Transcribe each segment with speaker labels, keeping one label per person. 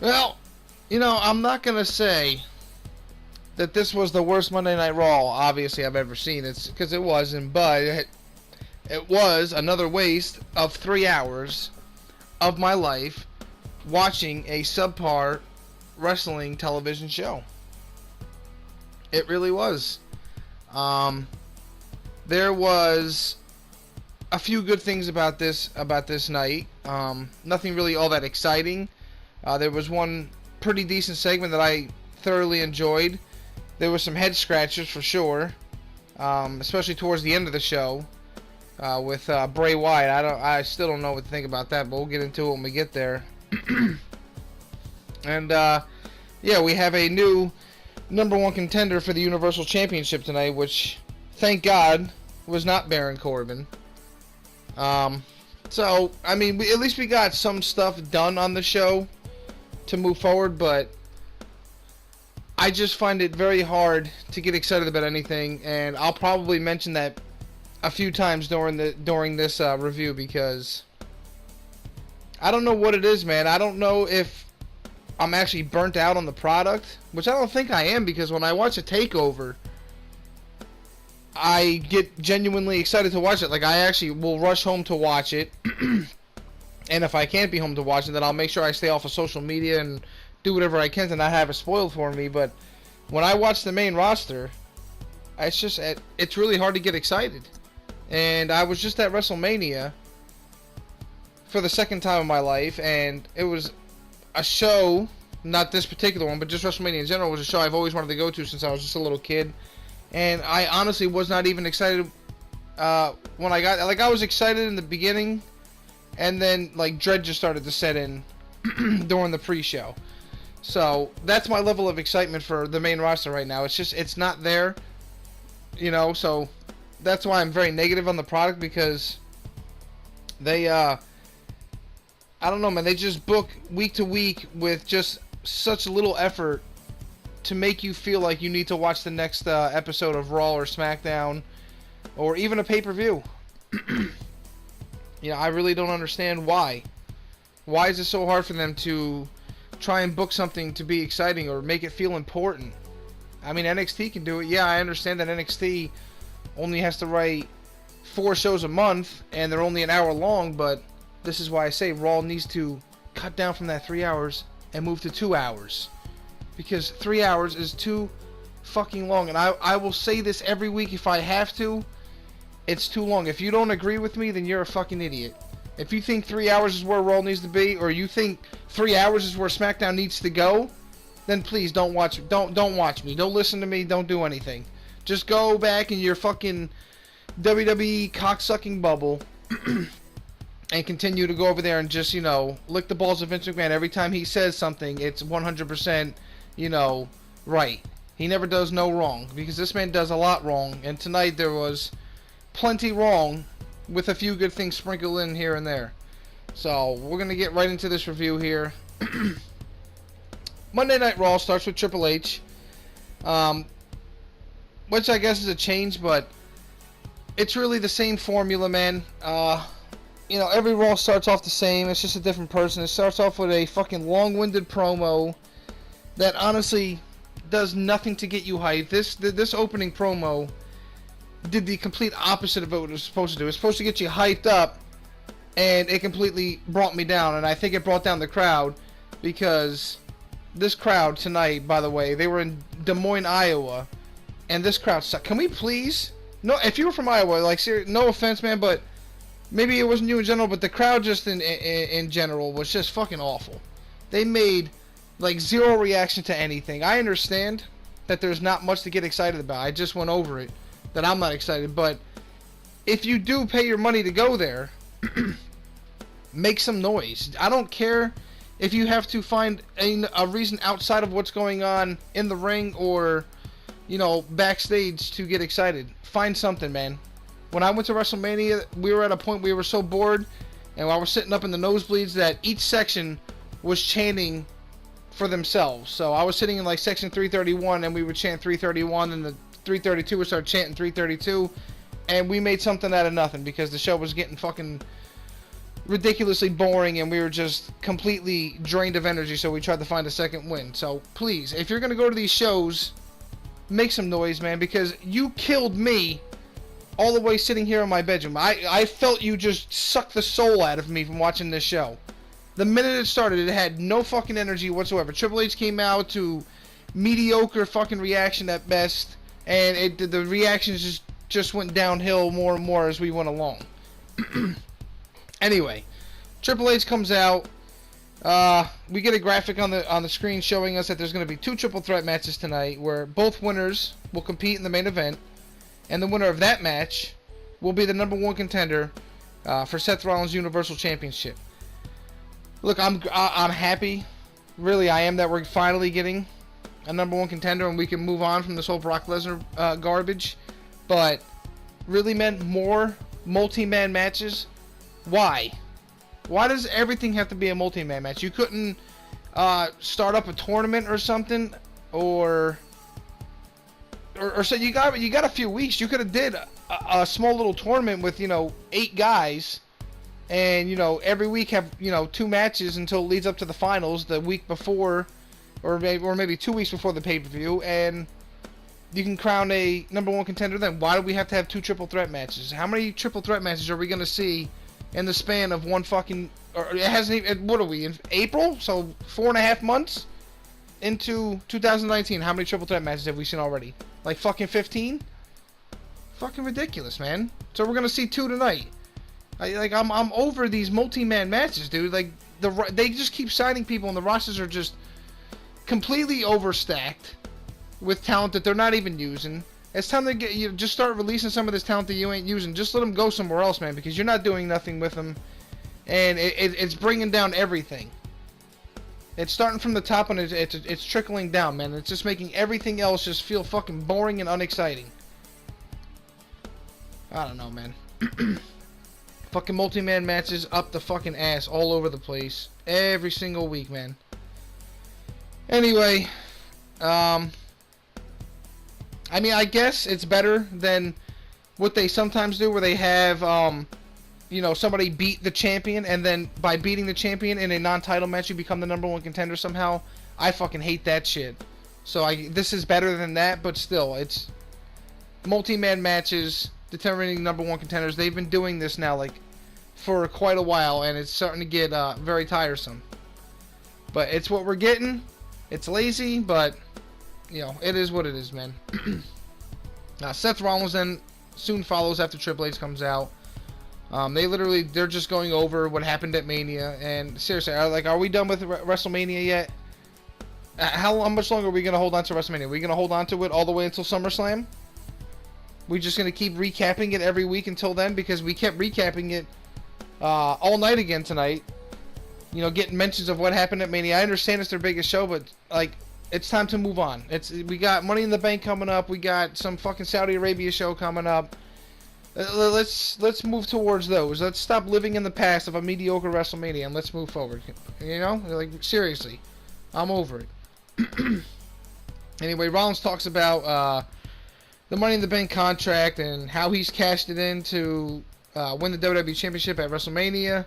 Speaker 1: Well, I'm not going to say that this was the worst Monday Night Raw, obviously, I've ever seen. It's because it wasn't, but it was another waste of 3 hours of my life watching a subpar wrestling television show. It really was. There was a few good things about this night. Nothing really all that exciting. There was one pretty decent segment that I thoroughly enjoyed. There were some head scratchers for sure, especially towards the end of the show with Bray Wyatts. I still don't know what to think about that, but we'll get into it when we get there. And yeah, we have a new number one contender for the Universal Championship tonight, which, thank God, was not Baron Corbin. So, I mean, at least we got some stuff done on the show to move forward, but I just find it very hard to get excited about anything, and I'll probably mention that a few times during this review, because I don't know what it is, man. I don't know if I'm actually burnt out on the product, which I don't think I am, because when I watch a takeover, I get genuinely excited to watch it. Like, I actually will rush home to watch it. And if I can't be home to watch it, then I'll make sure I stay off of social media and do whatever I can to not have it spoiled for me. But when I watch the main roster, it's really hard to get excited. And I was just at WrestleMania for the second time in my life, and it was a show, not this particular one, but just WrestleMania in general, was a show I've always wanted to go to since I was just a little kid. And I honestly was not even excited when I got, like, I was excited in the beginning, and then, like, dread just started to set in during the pre-show. So that's my level of excitement for the main roster right now. It's not there, so that's why I'm very negative on the product, because they, I don't know, man, they just book week to week with just such little effort to make you feel like you need to watch the next episode of Raw or SmackDown, or even a pay-per-view. I really don't understand why. Why is it so hard for them to try and book something to be exciting or make it feel important? I mean, NXT can do it. Yeah, I understand that NXT only has to write 4 shows a month, and they're only an hour long, but this is why I say Raw needs to cut down from that 3 hours and move to 2 hours. Because 3 hours is too fucking long. And I will say this every week if I have to. It's too long. If you don't agree with me, then you're a fucking idiot. If you think 3 hours is where Raw needs to be, or you think 3 hours is where SmackDown needs to go, then please don't watch me. Don't listen to me. Don't do anything. Just go back in your fucking WWE cocksucking bubble and continue to go over there and just, lick the balls of Vince McMahon. Every time he says something, it's 100%, right. He never does no wrong, because this man does a lot wrong, and tonight there was plenty wrong with a few good things sprinkled in here and there. So, we're going to get right into this review here. Monday Night Raw starts with Triple H, which I guess is a change, but it's really the same formula, man. Every Raw starts off the same. It's just a different person. It starts off with a fucking long-winded promo that honestly does nothing to get you hyped. This opening promo did the complete opposite of what it was supposed to do. It was supposed to get you hyped up, and it completely brought me down. And I think it brought down the crowd, because this crowd tonight, by the way, they were in Des Moines, Iowa, and this crowd sucked. Can we please? No, if you were from Iowa, like, no offense, man, but maybe it wasn't you in general, but the crowd just in general was just fucking awful. They made, like, zero reaction to anything. I understand that there's not much to get excited about. I just went over it, that I'm not excited. But if you do pay your money to go there, make some noise. I don't care if you have to find a reason outside of what's going on in the ring or, backstage to get excited. Find something, man. When I went to WrestleMania, we were at a point we were so bored, and I was sitting up in the nosebleeds, that each section was chanting for themselves. So I was sitting in, like, section 331, and we would chant 331, and the 332 would start chanting 332, and we made something out of nothing, because the show was getting fucking ridiculously boring and we were just completely drained of energy, so we tried to find a second win. So please, if you're going to go to these shows, make some noise, man, because you killed me all the way sitting here in my bedroom. I felt you just suck the soul out of me from watching this show. The minute it started, it had no fucking energy whatsoever. Triple H came out to mediocre fucking reaction at best, and the reactions just went downhill more and more as we went along. Anyway, Triple H comes out. We get a graphic on the screen showing us that there's going to be 2 triple threat matches tonight, where both winners will compete in the main event, and the winner of that match will be the #1 contender for Seth Rollins' Universal Championship. Look, I'm happy, really I am, that we're finally getting a #1 contender and we can move on from this whole Brock Lesnar garbage. But really, man, more multi-man matches. Why? Why does everything have to be a multi-man match? You couldn't start up a tournament or something, or so you got a few weeks. You could have did a small little tournament with 8 guys, and every week have 2 matches until it leads up to the finals the week before, or maybe 2 weeks before the pay-per-view, and you can crown a #1 contender then. Why do we have to have 2 triple threat matches? How many triple threat matches are we going to see in the span of one fucking... Or it hasn't even... What are we, in April? So 4.5 months into 2019. How many triple threat matches have we seen already? Like fucking 15? Fucking ridiculous, man. So we're going to see 2 tonight. I'm over these multi-man matches, dude. Like, they just keep signing people and the rosters are just completely overstacked with talent that they're not even using. It's time to just start releasing some of this talent that you ain't using. Just let them go somewhere else, man, because you're not doing nothing with them, and it's bringing down everything. It's starting from the top and it's trickling down, man. It's just making everything else just feel fucking boring and unexciting. I don't know, man. Fucking multi-man matches up the fucking ass all over the place every single week, man. Anyway, I mean, I guess it's better than what they sometimes do, where they have, somebody beat the champion, and then by beating the champion in a non-title match, you become the #1 contender somehow. I fucking hate that shit. So this is better than that, but still, it's multi-man matches determining #1 contenders. They've been doing this now, like, for quite a while, and it's starting to get very tiresome. But it's what we're getting. It's lazy, but... it is what it is, man. Now, Seth Rollins then soon follows after Triple H comes out. They're just going over what happened at Mania. And seriously, are we done with WrestleMania yet? How much longer are we going to hold on to WrestleMania? Are we going to hold on to it all the way until SummerSlam? We're just going to keep recapping it every week until then? Because we kept recapping it all night again tonight. Getting mentions of what happened at Mania. I understand it's their biggest show, but, it's time to move on. We got Money in the Bank coming up. We got some fucking Saudi Arabia show coming up. Let's move towards those. Let's stop living in the past of a mediocre WrestleMania and let's move forward. Seriously, I'm over it. Anyway, Rollins talks about the Money in the Bank contract and how he's cashed it in to win the WWE Championship at WrestleMania.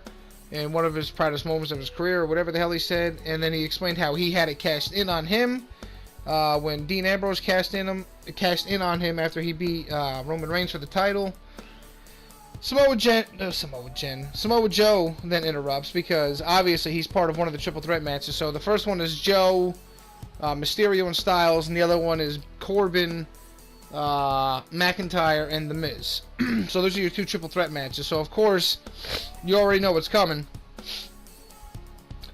Speaker 1: In one of his proudest moments of his career, or whatever the hell he said, and then he explained how he had it cashed in on him when Dean Ambrose cashed in on him after he beat Roman Reigns for the title. Samoa Joe then interrupts because obviously he's part of one of the triple threat matches. So the first one is Joe, Mysterio, and Styles, and the other one is Corbin, McIntyre, and The Miz. So those are your 2 triple threat matches. So of course, you already know what's coming.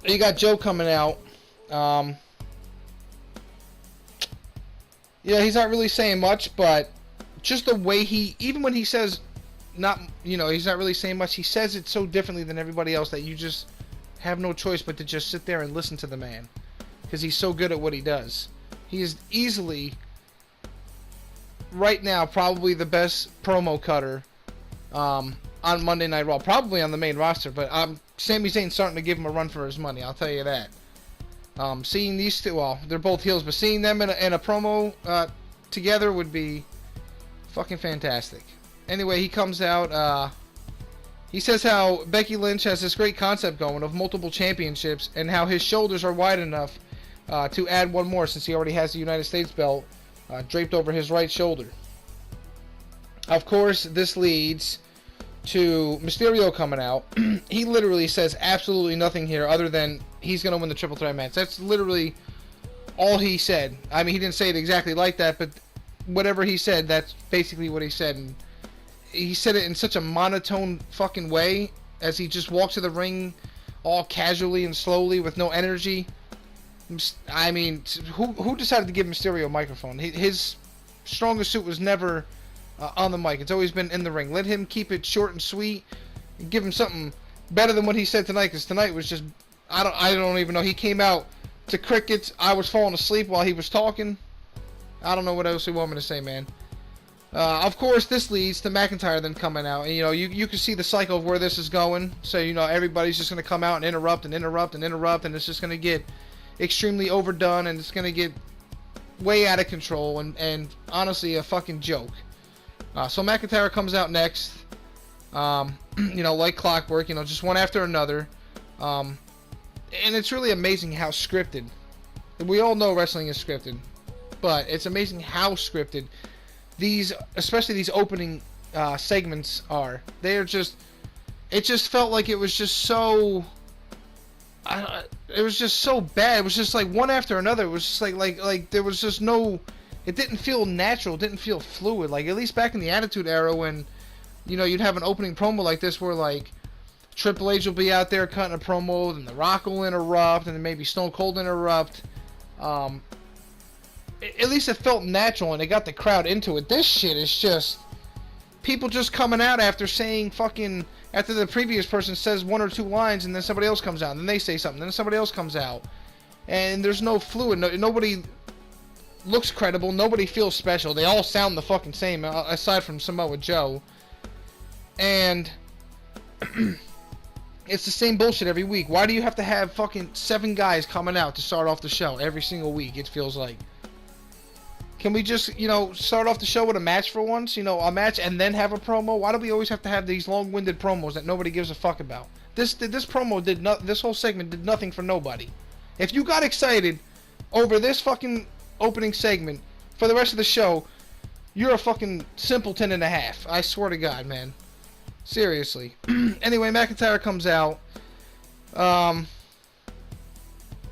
Speaker 1: You got Joe coming out. He's not really saying much, but just the way even when he says he's not really saying much, he says it so differently than everybody else that you just have no choice but to just sit there and listen to the man, because he's so good at what he does. He is easily, right now, probably the best promo cutter on Monday Night Raw, probably on the main roster, but Sami Zayn's starting to give him a run for his money, I'll tell you that. Seeing these two, well, they're both heels, but seeing them in a promo together would be fucking fantastic. Anyway, he comes out, He says how Becky Lynch has this great concept going of multiple championships and how his shoulders are wide enough to add one more since he already has the United States belt draped over his right shoulder. Of course, this leads to Mysterio coming out. He literally says absolutely nothing here other than he's going to win the triple threat match. That's literally all he said. I mean, he didn't say it exactly like that, but whatever he said, that's basically what he said. And he said it in such a monotone fucking way as he just walked to the ring all casually and slowly with no energy. I mean, who decided to give Mysterio a microphone? His strongest suit was never on the mic. It's always been in the ring. Let him keep it short and sweet and give him something better than what he said tonight, because tonight was just, I don't even know. He came out to crickets. I was falling asleep while he was talking. I don't know what else you want me to say, man. Of course, this leads to McIntyre then coming out. And, you can see the cycle of where this is going. So, everybody's just going to come out and interrupt and interrupt and interrupt, and it's just going to get extremely overdone, and it's going to get way out of control, and honestly, a fucking joke. So McIntyre comes out next, like clockwork, just one after another. And it's really amazing how scripted. We all know wrestling is scripted, but it's amazing how scripted especially these opening segments are. It just felt like it was just so, it was just so bad. It was just like one after another. It was just like there was just no, it didn't feel natural. It didn't feel fluid. Like, at least back in the Attitude Era when, you'd have an opening promo like this where, like, Triple H will be out there cutting a promo, and The Rock will interrupt, and then maybe Stone Cold interrupt. At least it felt natural, and it got the crowd into it. This shit is just people just coming out after the previous person says one or two lines, and then somebody else comes out, and then they say something, and then somebody else comes out. And there's no fluid. Nobody looks credible. Nobody feels special. They all sound the fucking same, aside from Samoa Joe. And it's the same bullshit every week. Why do you have to have fucking 7 guys coming out to start off the show every single week, it feels like? Can we just, start off the show with a match for once? A match and then have a promo? Why do we always have to have these long-winded promos that nobody gives a fuck about? This whole segment did nothing for nobody. If you got excited over this fucking opening segment for the rest of the show, you're a fucking simpleton and a half. I swear to God, man. Seriously. Anyway, McIntyre comes out.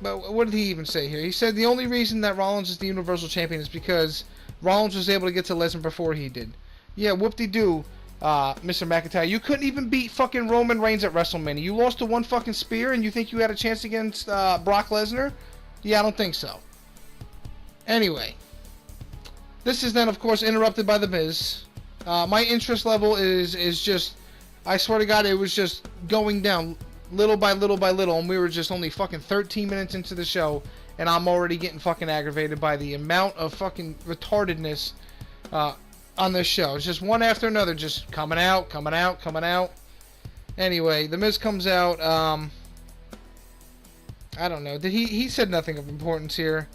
Speaker 1: But what did he even say here? He said the only reason that Rollins is the Universal Champion is because Rollins was able to get to Lesnar before he did. Yeah, whoop-de-doo, Mr. McIntyre. You couldn't even beat fucking Roman Reigns at WrestleMania. You lost to one fucking spear and you think you had a chance against Brock Lesnar? Yeah, I don't think so. Anyway. This is then, of course, interrupted by The Miz. My interest level is just, I swear to God, it was just going down little by little by little, and we were just only fucking 13 minutes into the show, and I'm already getting fucking aggravated by the amount of fucking retardedness on this show. It's just one after another, just coming out. Anyway, The Miz comes out. I don't know. He said nothing of importance here.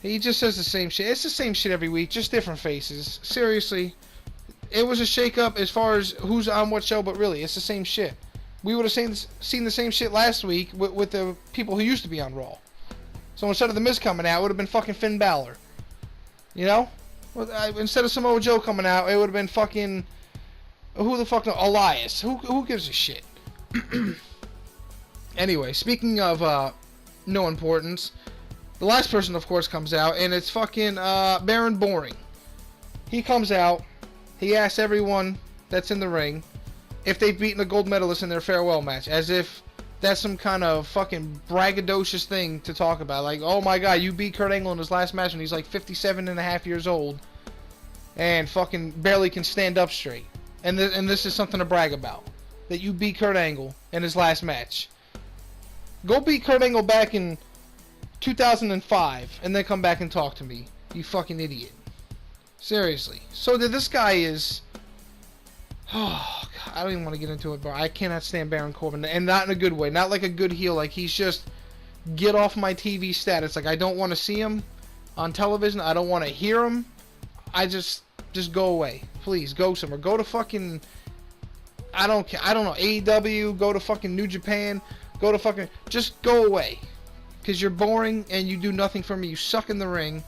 Speaker 1: He just says the same shit. It's the same shit every week, just different faces. Seriously. It was a shake-up as far as who's on what show, but really, it's the same shit. We would have seen the same shit last week with the people who used to be on Raw. So instead of The Miz coming out, it would have been fucking Finn Balor. Instead of Samoa Joe coming out, it would have been fucking, who the fuck, Elias. Who gives a shit? Anyway, speaking of no importance, the last person, of course, comes out, and it's fucking Baron Boring. He comes out, he asks everyone that's in the ring if they've beaten a gold medalist in their farewell match, as if that's some kind of fucking braggadocious thing to talk about. Like, oh my God, you beat Kurt Angle in his last match when he's like 57 and a half years old and fucking barely can stand up straight. And this is something to brag about, that you beat Kurt Angle in his last match. Go beat Kurt Angle back in 2005 and then come back and talk to me, you fucking idiot. Seriously. So this guy is, oh, God, I don't even want to get into it, but I cannot stand Baron Corbin, and not in a good way, not like a good heel, like he's just get off my TV status. Like, I don't want to see him on television, I don't want to hear him. I just go away, please, go somewhere, go to fucking I don't care. I don't know. AEW, go to fucking New Japan, go to fucking, just go away. Because you're boring and you do nothing for me. You suck in the ring.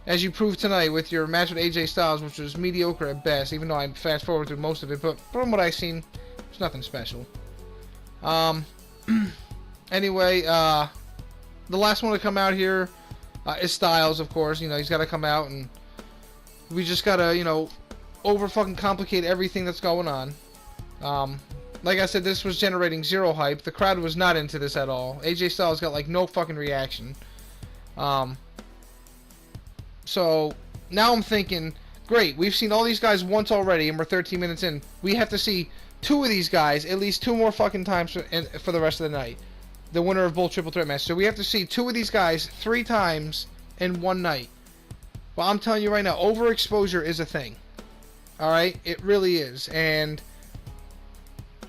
Speaker 1: As you proved tonight with your match with AJ Styles, which was mediocre at best, even though I fast forward through most of it. But from what I've seen, it's nothing special. Anyway, the last one to come out here is Styles, of course. You know, he's got to come out, and we just got to, you know, over fucking complicate everything that's going on. Like I said, this was generating zero hype. The crowd was not into this at all. AJ Styles got like no fucking reaction. So now I'm thinking, great, we've seen all these guys once already, and we're 13 minutes in. We have to see 2 of these guys at least 2 more fucking times for the rest of the night. The winner of both triple threat matches. So we have to see 2 of these guys 3 times in one night. Well, I'm telling you right now, overexposure is a thing. Alright? It really is. And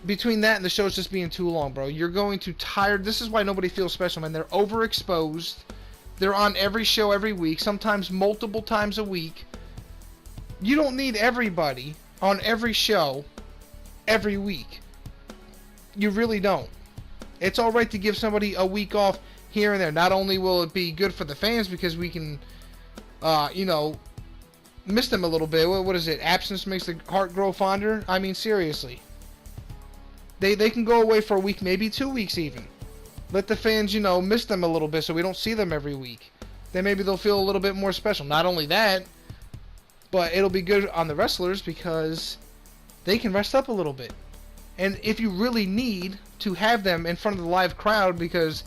Speaker 1: between that and the show's just being too long, bro, you're going to tire. This is why nobody feels special, man. They're overexposed. They're on every show every week, sometimes multiple times a week. You don't need everybody on every show every week. You really don't. It's alright to give somebody a week off here and there. Not only will it be good for the fans because we can, you know, miss them a little bit. What is it? Absence makes the heart grow fonder? I mean, seriously. They can go away for a week, maybe 2 weeks even. Let the fans, you know, miss them a little bit so we don't see them every week. Then maybe they'll feel a little bit more special. Not only that, but it'll be good on the wrestlers because they can rest up a little bit. And if you really need to have them in front of the live crowd because,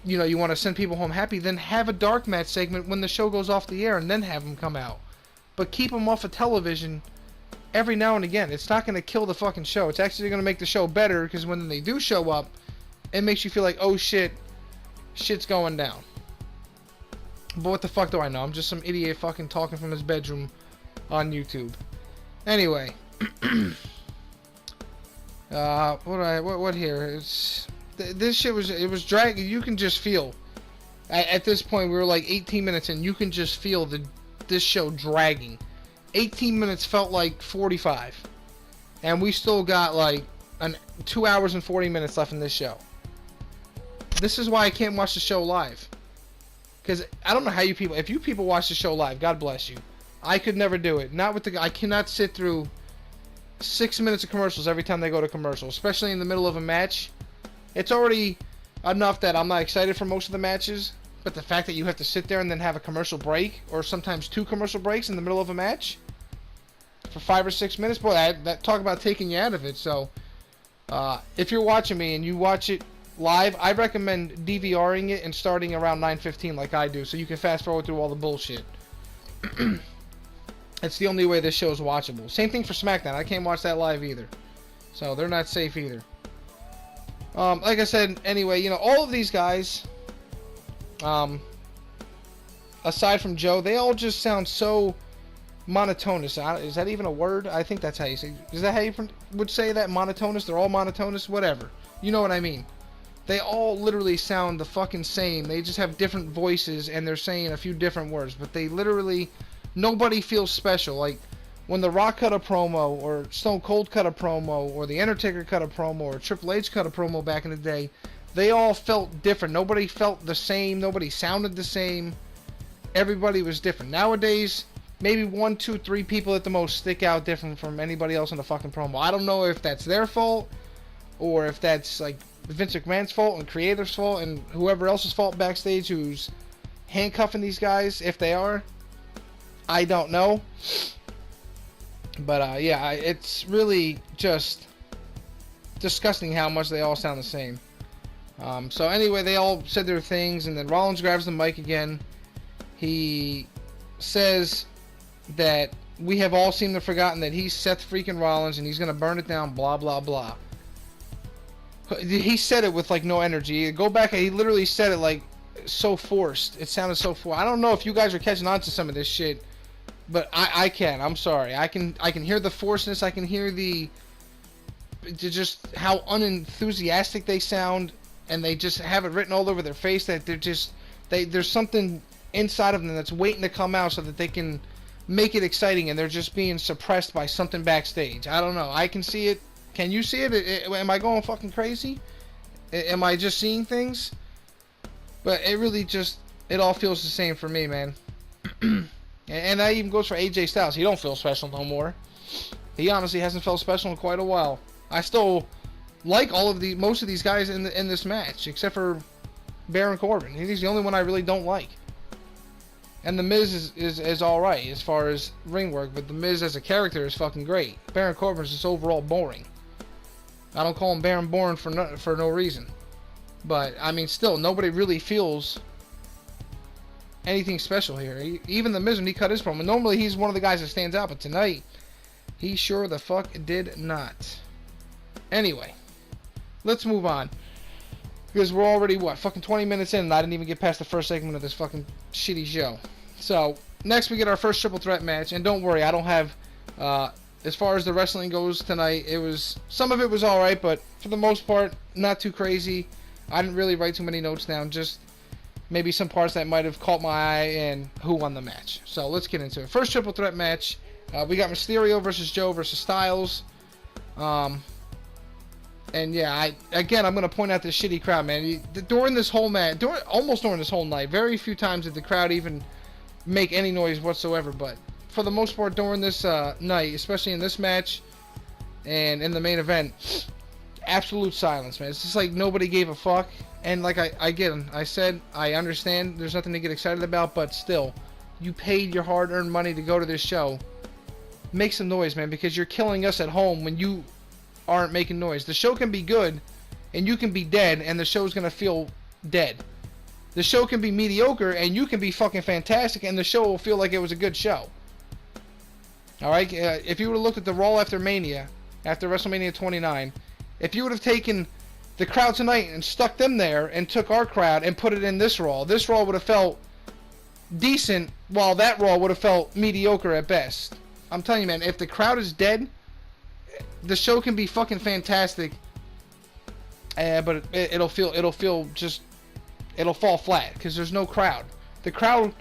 Speaker 1: you know, you want to send people home happy, then have a dark match segment when the show goes off the air and then have them come out. But keep them off of television every now and again. It's not going to kill the fucking show. It's actually going to make the show better because when they do show up, it makes you feel like, oh shit, shit's going down. But what the fuck do I know? I'm just some idiot fucking talking from his bedroom on YouTube. Anyway. What here? This shit was dragging. You can just feel. At this point, we were like 18 minutes in. You can just feel this show dragging. 18 minutes felt like 45. And we still got like 2 hours and 40 minutes left in this show. This is why I can't watch the show live. Because I don't know how you people... If you people watch the show live, God bless you. I could never do it. Not with the... I cannot sit through 6 minutes of commercials every time they go to commercial. Especially in the middle of a match. It's already enough that I'm not excited for most of the matches. But the fact that you have to sit there and then have a commercial break. Or sometimes 2 commercial breaks in the middle of a match. For 5 or 6 minutes. Boy, that talk about taking you out of it. So, if you're watching me and you watch it live, I recommend DVRing it and starting around 9:15 like I do, so you can fast forward through all the bullshit. It's the only way this show is watchable. Same thing for SmackDown. I can't watch that live either, so they're not safe either. Like I said, anyway, you know, all of these guys, aside from Joe, they all just sound so monotonous. Is that even a word? I think that's how you say. Is that how you would say that? Monotonous? They're all monotonous? Whatever. You know what I mean. They all literally sound the fucking same. They just have different voices and they're saying a few different words. But they literally... Nobody feels special. Like, when The Rock cut a promo, or Stone Cold cut a promo, or The Undertaker cut a promo, or Triple H cut a promo back in the day, they all felt different. Nobody felt the same. Nobody sounded the same. Everybody was different. Nowadays, maybe 1, 2, 3 people at the most stick out different from anybody else in the fucking promo. I don't know if that's their fault, or if that's, like, Vince McMahon's fault and creator's fault and whoever else's fault backstage who's handcuffing these guys, if they are. I don't know. But yeah, it's really just disgusting how much they all sound the same. So anyway, they all said their things, and then Rollins grabs the mic again. He says that we have all seemed to have forgotten that he's Seth freaking Rollins and he's going to burn it down, blah, blah, blah. He said it with, like, no energy. Go back, he literally said it, like, so forced. It sounded so forced. I don't know if you guys are catching on to some of this shit, but I can. I'm sorry. I can hear the forcedness. I can hear just how unenthusiastic they sound, and they just have it written all over their face that they're just... There's something inside of them that's waiting to come out so that they can make it exciting, and they're just being suppressed by something backstage. I don't know. I can see it. Can you see it? Am I going fucking crazy? Am I just seeing things? But it really just, it all feels the same for me, man. And that even goes for AJ Styles. He don't feel special no more. He honestly hasn't felt special in quite a while. I still like most of these guys in this match, except for Baron Corbin. He's the only one I really don't like. And The Miz is alright as far as ring work, but The Miz as a character is fucking great. Baron Corbin is just overall boring. I don't call him Baron Boring for no reason. But, I mean, still, nobody really feels anything special here. Even The Miz, when he cut his promo, normally he's one of the guys that stands out, but tonight, he sure the fuck did not. Anyway, let's move on. Because we're already, fucking 20 minutes in, and I didn't even get past the first segment of this fucking shitty show. So, next we get our first triple threat match, and don't worry, I don't have, as far as the wrestling goes tonight, some of it was alright, but for the most part, not too crazy. I didn't really write too many notes down, just maybe some parts that might have caught my eye and who won the match. So, let's get into it. First triple threat match, we got Mysterio versus Joe versus Styles. And yeah, I'm going to point out this shitty crowd, man. During this whole match, almost during this whole night, very few times did the crowd even make any noise whatsoever. But for the most part, during this night, especially in this match and in the main event, absolute silence, man. It's just like nobody gave a fuck. And like I said, I understand there's nothing to get excited about, but still, you paid your hard-earned money to go to this show. Make some noise, man, because you're killing us at home when you aren't making noise. The show can be good and you can be dead and the show's gonna feel dead. The show can be mediocre and you can be fucking fantastic and the show will feel like it was a good show. Alright, if you would have looked at the Raw after Mania, after WrestleMania 29, if you would have taken the crowd tonight and stuck them there and took our crowd and put it in this Raw would have felt decent, while that Raw would have felt mediocre at best. I'm telling you, man, if the crowd is dead, the show can be fucking fantastic, but it'll fall flat because there's no crowd. The crowd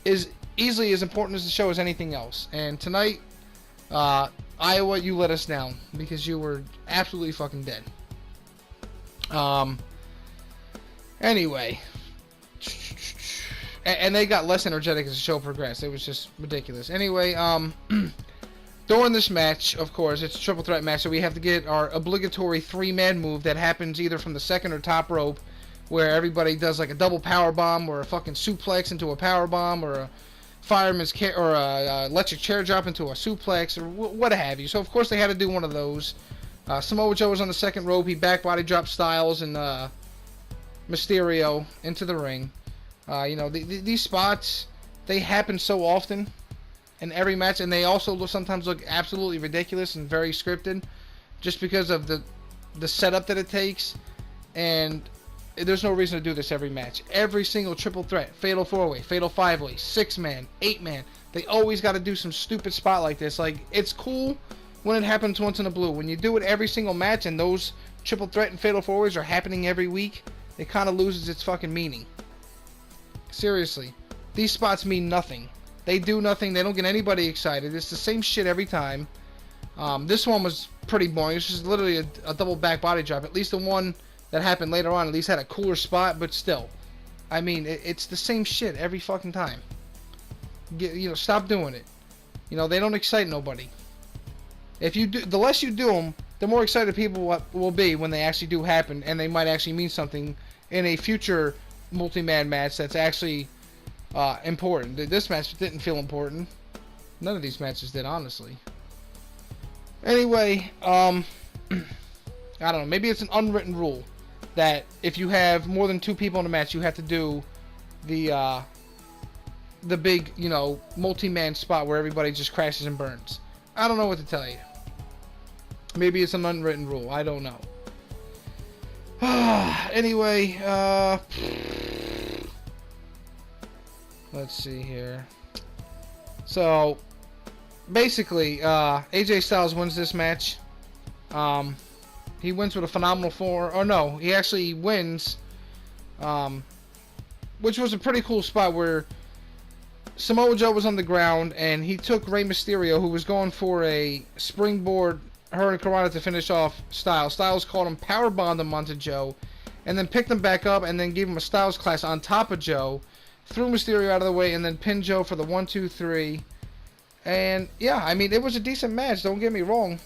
Speaker 1: is easily as important as the show as anything else. And tonight, Iowa, you let us down because you were absolutely fucking dead. Anyway, and they got less energetic as the show progressed. It was just ridiculous. Anyway, during this match, of course, it's a triple threat match, so we have to get our obligatory 3-man move that happens either from the second or top rope, where everybody does like a double power bomb or a fucking suplex into a power bomb or a fireman's or a electric chair drop into a suplex or what have you. So of course they had to do one of those. Samoa Joe was on the second rope. He back body dropped Styles and Mysterio into the ring. These spots, they happen so often in every match, and they also sometimes look absolutely ridiculous and very scripted just because of the setup that it takes. And there's no reason to do this every match. Every single triple threat, fatal 4-way, fatal 5-way, 6-man, 8-man, they always got to do some stupid spot like this. Like, it's cool when it happens once in a blue. When you do it every single match and those triple threat and fatal 4-ways are happening every week, it kind of loses its fucking meaning. Seriously, these spots mean nothing. They do nothing. They don't get anybody excited. It's the same shit every time. This one was pretty boring. It's just literally a double back body drop. At least the one that happened later on at least had a cooler spot, but still. I mean, it's the same shit every fucking time. Stop doing it. They don't excite nobody. If you do, the less you do them, the more excited people will be when they actually do happen, and they might actually mean something in a future multi-man match that's actually important. This match didn't feel important. None of these matches did, honestly. Anyway, I don't know. Maybe it's an unwritten rule that if you have more than 2 people in a match, you have to do the big, multi-man spot where everybody just crashes and burns. I don't know what to tell you. Maybe it's an unwritten rule. I don't know. Anyway, let's see here. So, basically, AJ Styles wins this match. He wins with a phenomenal he actually wins, which was a pretty cool spot where Samoa Joe was on the ground, and he took Rey Mysterio, who was going for a springboard Hurricane to finish off Styles. Styles called him, powerbombed him onto Joe, and then picked him back up, and then gave him a Styles Clash on top of Joe, threw Mysterio out of the way, and then pinned Joe for the 1-2-3. And yeah, I mean, it was a decent match. Don't get me wrong.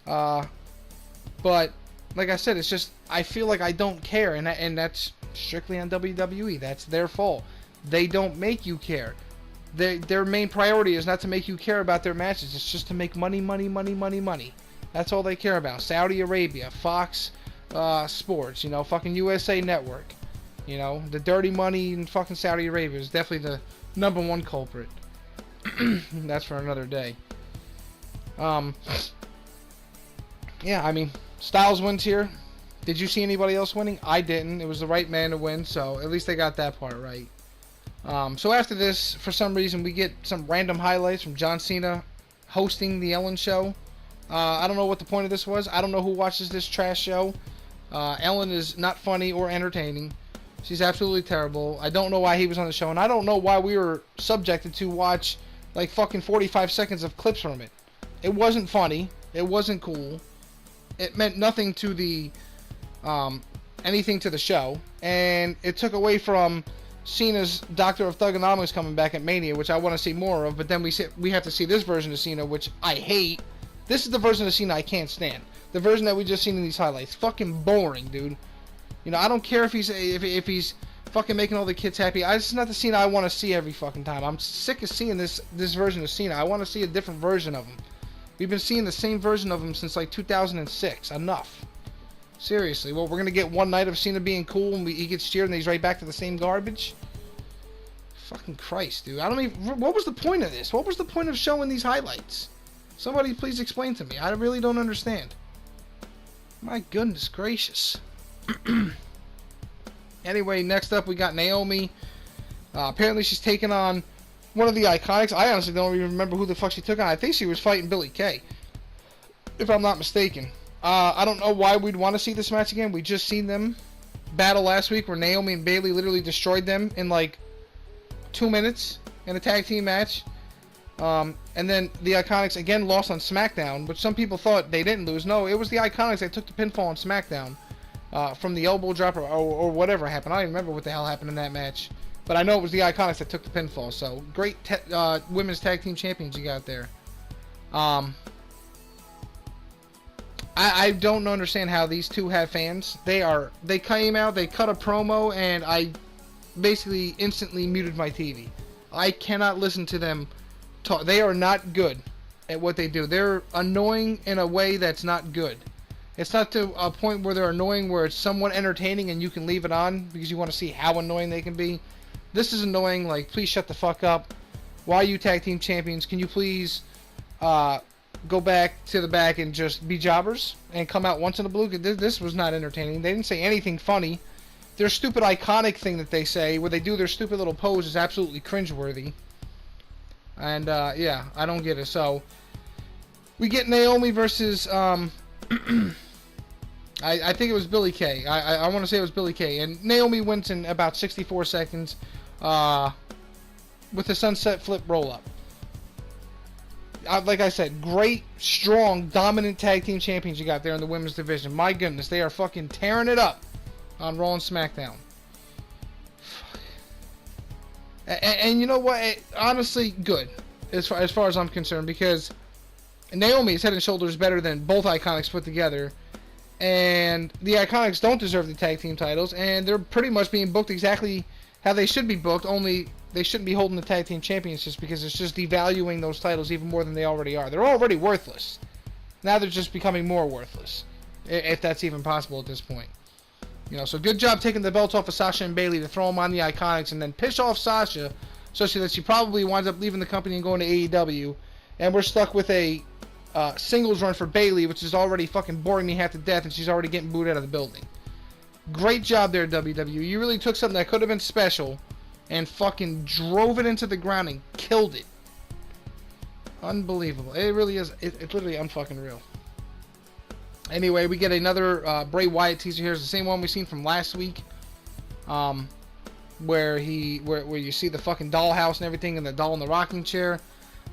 Speaker 1: But like I said, it's just I feel like I don't care, and that's strictly on WWE. That's their fault. They don't make you care. Their main priority is not to make you care about their matches. It's just to make money, money, money, money, money. That's all they care about. Saudi Arabia, Fox Sports, you know, fucking USA Network. You know, the dirty money in fucking Saudi Arabia is definitely the #1 culprit. That's for another day. Yeah, I mean, Styles wins here. Did you see anybody else winning? I didn't. It was the right man to win, so at least they got that part right. So after this, for some reason, we get some random highlights from John Cena hosting the Ellen show. I don't know what the point of this was. I don't know who watches this trash show. Ellen is not funny or entertaining. She's absolutely terrible. I don't know why he was on the show, and I don't know why we were subjected to watch like fucking 45 seconds of clips from it. It wasn't funny. It wasn't cool. It meant nothing to the anything to the show, and it took away from Cena's Doctor of Thugonomics coming back at Mania, which I want to see more of. But then we have to see this version of Cena, which I hate. This is the version of Cena I can't stand. The version that we just seen in these highlights, fucking boring, dude. You know, I don't care if he's fucking making all the kids happy. This is not the Cena I want to see every fucking time. I'm sick of seeing this version of Cena. I want to see a different version of him. We've been seeing the same version of him since like 2006. Enough. Seriously. Well, we're gonna get one night of Cena being cool and he gets cheered and he's right back to the same garbage. Fucking Christ, dude. I don't even. What was the point of this? What was the point of showing these highlights? Somebody please explain to me. I really don't understand. My goodness gracious. Anyway, next up we got Naomi. Apparently she's taking on one of the Iconics. I honestly don't even remember who the fuck she took on. I think she was fighting Billie Kay, if I'm not mistaken. I don't know why we'd want to see this match again. We just seen them battle last week where Naomi and Bayley literally destroyed them in like 2 minutes in a tag team match. And then the Iconics again lost on SmackDown, which some people thought they didn't lose. No, it was the Iconics that took the pinfall on SmackDown from the elbow drop or whatever happened. I don't even remember what the hell happened in that match. But I know it was the Iconics that took the pinfall. So great women's tag team champions you got there. I don't understand how these two have fans. They came out, they cut a promo, and I basically instantly muted my TV. I cannot listen to them talk. They are not good at what they do. They're annoying in a way that's not good. It's not to a point where they're annoying where it's somewhat entertaining and you can leave it on because you want to see how annoying they can be. This is annoying. Like, please shut the fuck up. Why are you tag team champions? Can you please go back to the back and just be jobbers and come out once in a blue? This was not entertaining. They didn't say anything funny. Their stupid Iconic thing that they say, where they do their stupid little pose, is absolutely cringeworthy. And yeah, I don't get it. So we get Naomi versus I think it was Billie Kay. I want to say it was Billie Kay, and Naomi wins in about 64 seconds with a sunset flip roll up. Like I said, great, strong, dominant tag team champions you got there in the women's division. My goodness, they are fucking tearing it up on Raw and SmackDown. And you know what? Honestly, good as far as I'm concerned, because Naomi is head and shoulders better than both Iconics put together, and the Iconics don't deserve the tag team titles, and they're pretty much being booked exactly how they should be booked. Only they shouldn't be holding the tag team championships because it's just devaluing those titles even more than they already are. They're already worthless. Now they're just becoming more worthless, if that's even possible at this point. You know, so good job taking the belts off of Sasha and Bayley to throw them on the Iconics and then piss off Sasha so that she probably winds up leaving the company and going to AEW. And we're stuck with a singles run for Bayley, which is already fucking boring me half to death, and she's already getting booed out of the building. Great job there, WWE. You really took something that could have been special and fucking drove it into the ground and killed it. Unbelievable. It really is. It's literally unfucking real. Anyway, we get another Bray Wyatt teaser here. It's the same one we seen from last week. where you see the fucking dollhouse and everything, and the doll in the rocking chair.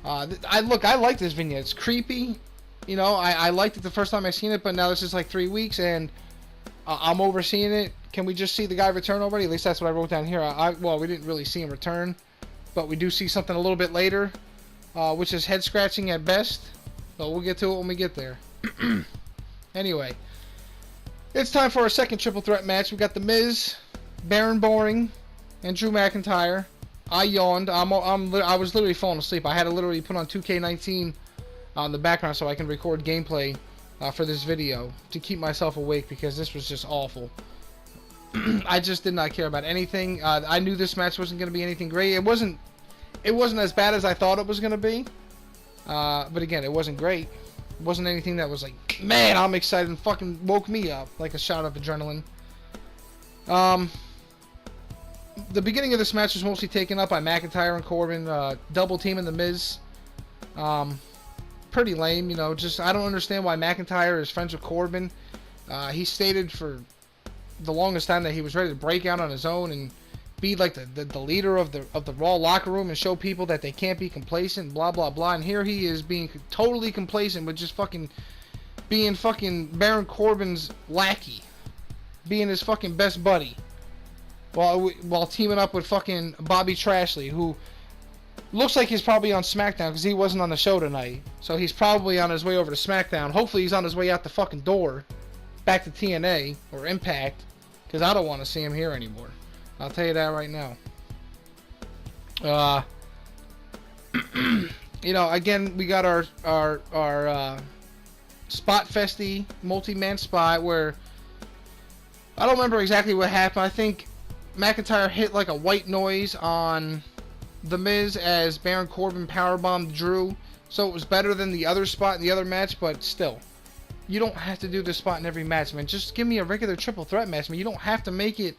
Speaker 1: I like this vignette. It's creepy. You know, I liked it the first time I seen it, but now this is like 3 weeks, and I'm overseeing it. Can we just see the guy return already? At least that's what I wrote down here. Well, we didn't really see him return, but we do see something a little bit later, which is head scratching at best. So we'll get to it when we get there. Anyway, it's time for our second triple threat match. We got The Miz, Baron Boring, and Drew McIntyre. I yawned. I was literally falling asleep. I had to literally put on 2K19 on the background so I can record gameplay for this video to keep myself awake, because this was just awful. I just did not care about anything. I knew this match wasn't going to be anything great. It wasn't as bad as I thought it was going to be. But again, it wasn't great. It wasn't anything that was like, man, I'm excited, and fucking woke me up like a shot of adrenaline. The beginning of this match was mostly taken up by McIntyre and Corbin, double teaming The Miz. Pretty lame, you know. Just I don't understand why McIntyre is friends with Corbin. He stated for the longest time that he was ready to break out on his own and be like the leader of the Raw locker room and show people that they can't be complacent, blah blah blah. And here he is being totally complacent with just fucking being fucking Baron Corbin's lackey, being his fucking best buddy, while teaming up with fucking Bobby Trashley, who looks like he's probably on SmackDown because he wasn't on the show tonight. So he's probably on his way over to SmackDown. Hopefully he's on his way out the fucking door back to TNA or Impact, because I don't want to see him here anymore. I'll tell you that right now. You know, again, we got our spot festy multi-man spot where I don't remember exactly what happened. I think McIntyre hit like a white noise on The Miz as Baron Corbin powerbombed Drew, so it was better than the other spot in the other match, but still, you don't have to do this spot in every match, man. Just give me a regular triple threat match, man. You don't have to make it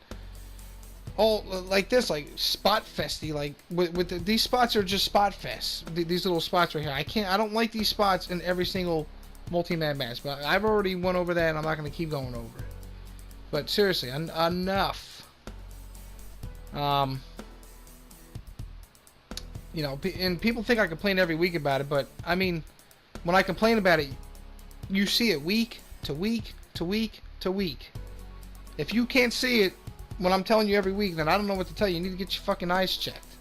Speaker 1: all like this, like spot festy. Like these spots are just spot fests. These little spots right here. I don't like these spots in every single multi-man match, but I've already went over that, and I'm not going to keep going over it. But seriously, enough. You know, and people think I complain every week about it, but I mean, when I complain about it, you see it week to week to week to week. If you can't see it when I'm telling you every week, then I don't know what to tell you. You need to get your fucking eyes checked.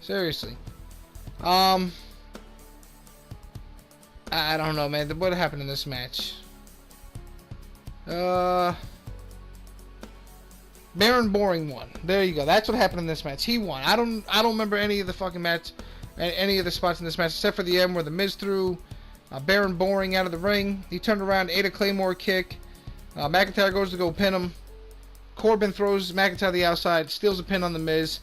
Speaker 1: Seriously. I don't know, man. What happened in this match? Baron Boring won. There you go. That's what happened in this match. He won. I don't remember any of the fucking match, any of the spots in this match, except for the end where the Miz threw Baron Boring out of the ring. He turned around, ate a Claymore kick. McIntyre goes to go pin him. Corbin throws McIntyre to the outside, steals a pin on the Miz.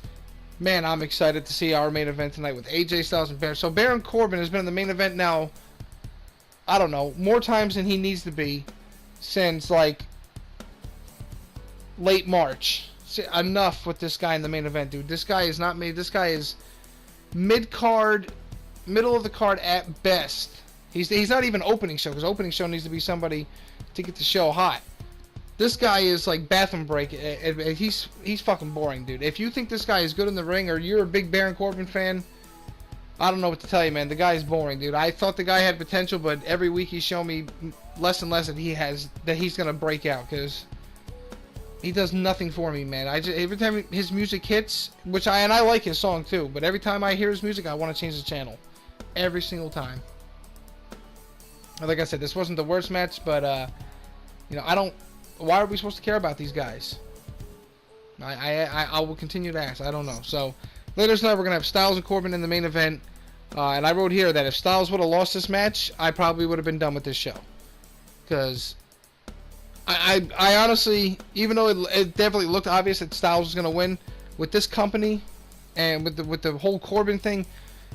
Speaker 1: Man, I'm excited to see our main event tonight with AJ Styles and Baron. So Baron Corbin has been in the main event now, I don't know, more times than he needs to be since like late March. Enough with this guy in the main event, dude. This guy is not made. This guy is mid-card, middle of the card at best. He's not even opening show, because opening show needs to be somebody to get the show hot. This guy is like bathroom break. He's fucking boring, dude. If you think this guy is good in the ring, or you're a big Baron Corbin fan, I don't know what to tell you, man. The guy is boring, dude. I thought the guy had potential, but every week he's shown me less and less that he's gonna break out, because he does nothing for me, man. Every time his music hits, I like his song too, but every time I hear his music, I want to change the channel. Every single time. Like I said, this wasn't the worst match, but you know, why are we supposed to care about these guys? I will continue to ask. I don't know. So later tonight, we're gonna have Styles and Corbin in the main event, and I wrote here that if Styles would have lost this match, I probably would have been done with this show, because I honestly, even though it definitely looked obvious that Styles was going to win, with this company and with the whole Corbin thing,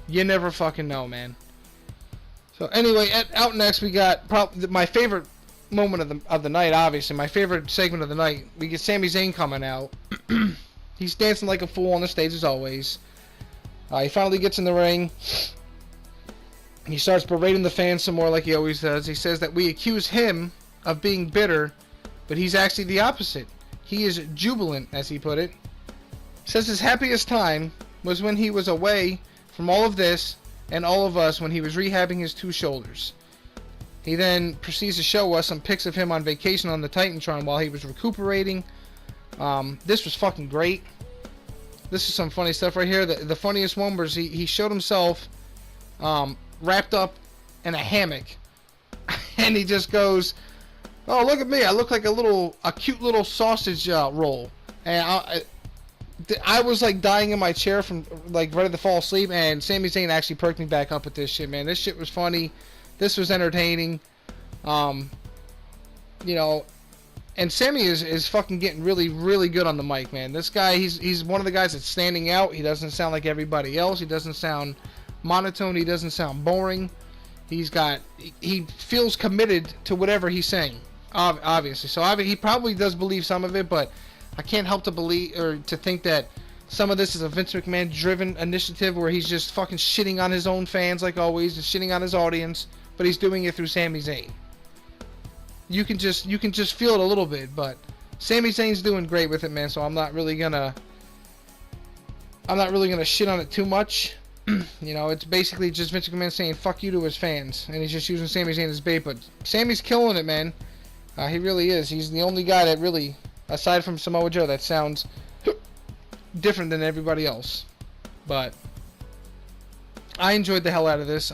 Speaker 1: you never fucking know, man. So anyway, out next we got probably my favorite moment of the night, obviously. My favorite segment of the night. We get Sami Zayn coming out. He's dancing like a fool on the stage as always. He finally gets in the ring. He starts berating the fans some more like he always does. He says that we accuse him of being bitter, but he's actually the opposite. He is jubilant, as he put it. Says his happiest time was when he was away from all of this and all of us when he was rehabbing his 2 shoulders. He then proceeds to show us some pics of him on vacation on the Titantron while he was recuperating. This was fucking great. This is some funny stuff right here. The funniest one was he showed himself wrapped up in a hammock. And he just goes, "Oh, look at me. I look like a cute little sausage roll." And I was like dying in my chair from like ready to fall asleep, and Sami Zayn actually perked me back up with this shit, man. This shit was funny. This was entertaining. You know, and Sami is fucking getting really, really good on the mic, man. This guy, he's one of the guys that's standing out. He doesn't sound like everybody else. He doesn't sound monotone. He doesn't sound boring. He feels committed to whatever he's saying, obviously. So he probably does believe some of it, but I can't help to believe or to think that some of this is a Vince McMahon driven initiative where he's just fucking shitting on his own fans like always and shitting on his audience, but he's doing it through Sami Zayn. You can just feel it a little bit, but Sami Zayn's doing great with it, man. So I'm not really gonna shit on it too much. You know, it's basically just Vince McMahon saying fuck you to his fans, and he's just using Sami Zayn as bait. But Sami's killing it, man. He really is. He's the only guy that really, aside from Samoa Joe, that sounds different than everybody else. But I enjoyed the hell out of this.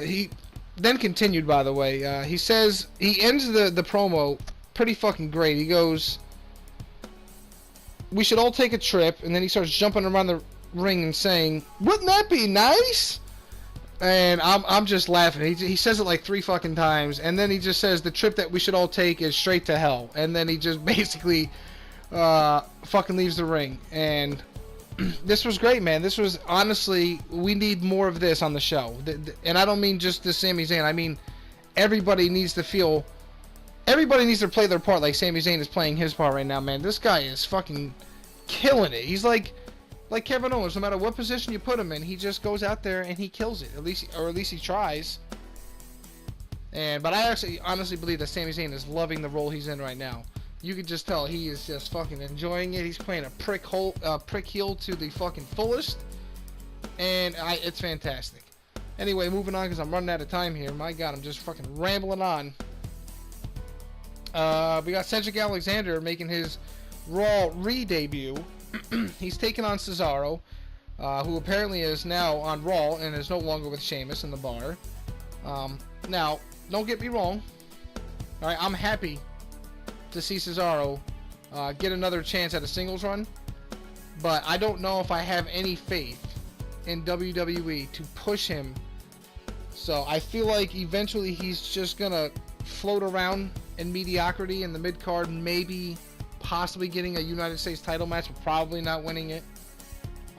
Speaker 1: He then continued, by the way. He says, he ends the promo pretty fucking great. He goes, "We should all take a trip," and then he starts jumping around the ring and saying, "Wouldn't that be nice?" And I'm just laughing. He says it like 3 fucking times, and then he just says the trip that we should all take is straight to hell, and then he just basically fucking leaves the ring. And this was great, man. This was, honestly, we need more of this on the show. And I don't mean just the Sami Zayn. I mean everybody needs to play their part like Sami Zayn is playing his part right now, man. This guy is fucking killing it. He's like Kevin Owens. No matter what position you put him in, he just goes out there and he kills it. At least he tries. But I actually honestly believe that Sami Zayn is loving the role he's in right now. You can just tell he is just fucking enjoying it. He's playing a prick heel to the fucking fullest, and it's fantastic. Anyway, moving on because I'm running out of time here. My God, I'm just fucking rambling on. We got Cedric Alexander making his Raw re-debut. He's taking on Cesaro, who apparently is now on Raw and is no longer with Sheamus in the bar. Now, don't get me wrong. All right, I'm happy to see Cesaro get another chance at a singles run, but I don't know if I have any faith in WWE to push him. So I feel like eventually he's just gonna float around in mediocrity in the mid-card, maybe possibly getting a United States title match, but probably not winning it.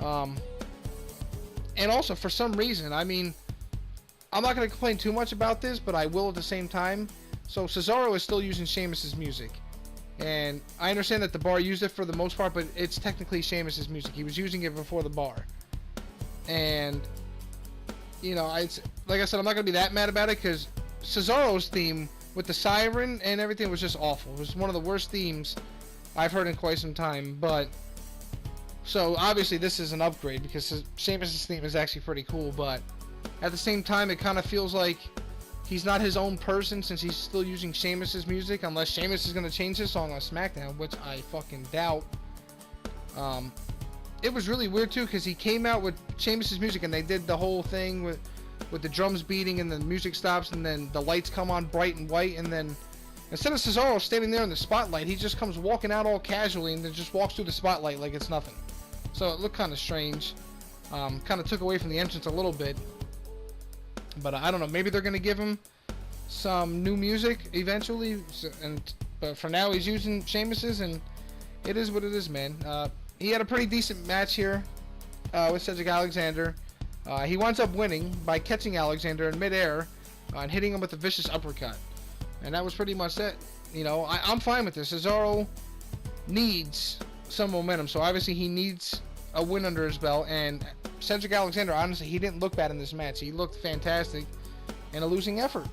Speaker 1: And also, for some reason, I mean, I'm not going to complain too much about this, but I will at the same time. So Cesaro is still using Sheamus's music, and I understand that the bar used it for the most part, but it's technically Sheamus's music. He was using it before the bar, and you know, like I said, I'm not going to be that mad about it because Cesaro's theme with the siren and everything was just awful. It was one of the worst themes I've heard in quite some time. But so obviously this is an upgrade because Sheamus's theme is actually pretty cool, but at the same time it kind of feels like he's not his own person since he's still using Sheamus's music, unless Sheamus is going to change his song on SmackDown, which I fucking doubt. It was really weird too because he came out with Sheamus's music and they did the whole thing with the drums beating and the music stops and then the lights come on bright and white, and then instead of Cesaro standing there in the spotlight, he just comes walking out all casually and then just walks through the spotlight like it's nothing. So it looked kind of strange. Kind of took away from the entrance a little bit. But I don't know, maybe they're going to give him some new music eventually. But for now he's using Sheamus's, and it is what it is, man. He had a pretty decent match here with Cedric Alexander. He winds up winning by catching Alexander in midair and hitting him with a vicious uppercut. And that was pretty much it. You know, I'm fine with this. Cesaro needs some momentum, so obviously he needs a win under his belt. And Cedric Alexander, honestly, he didn't look bad in this match. He looked fantastic in a losing effort.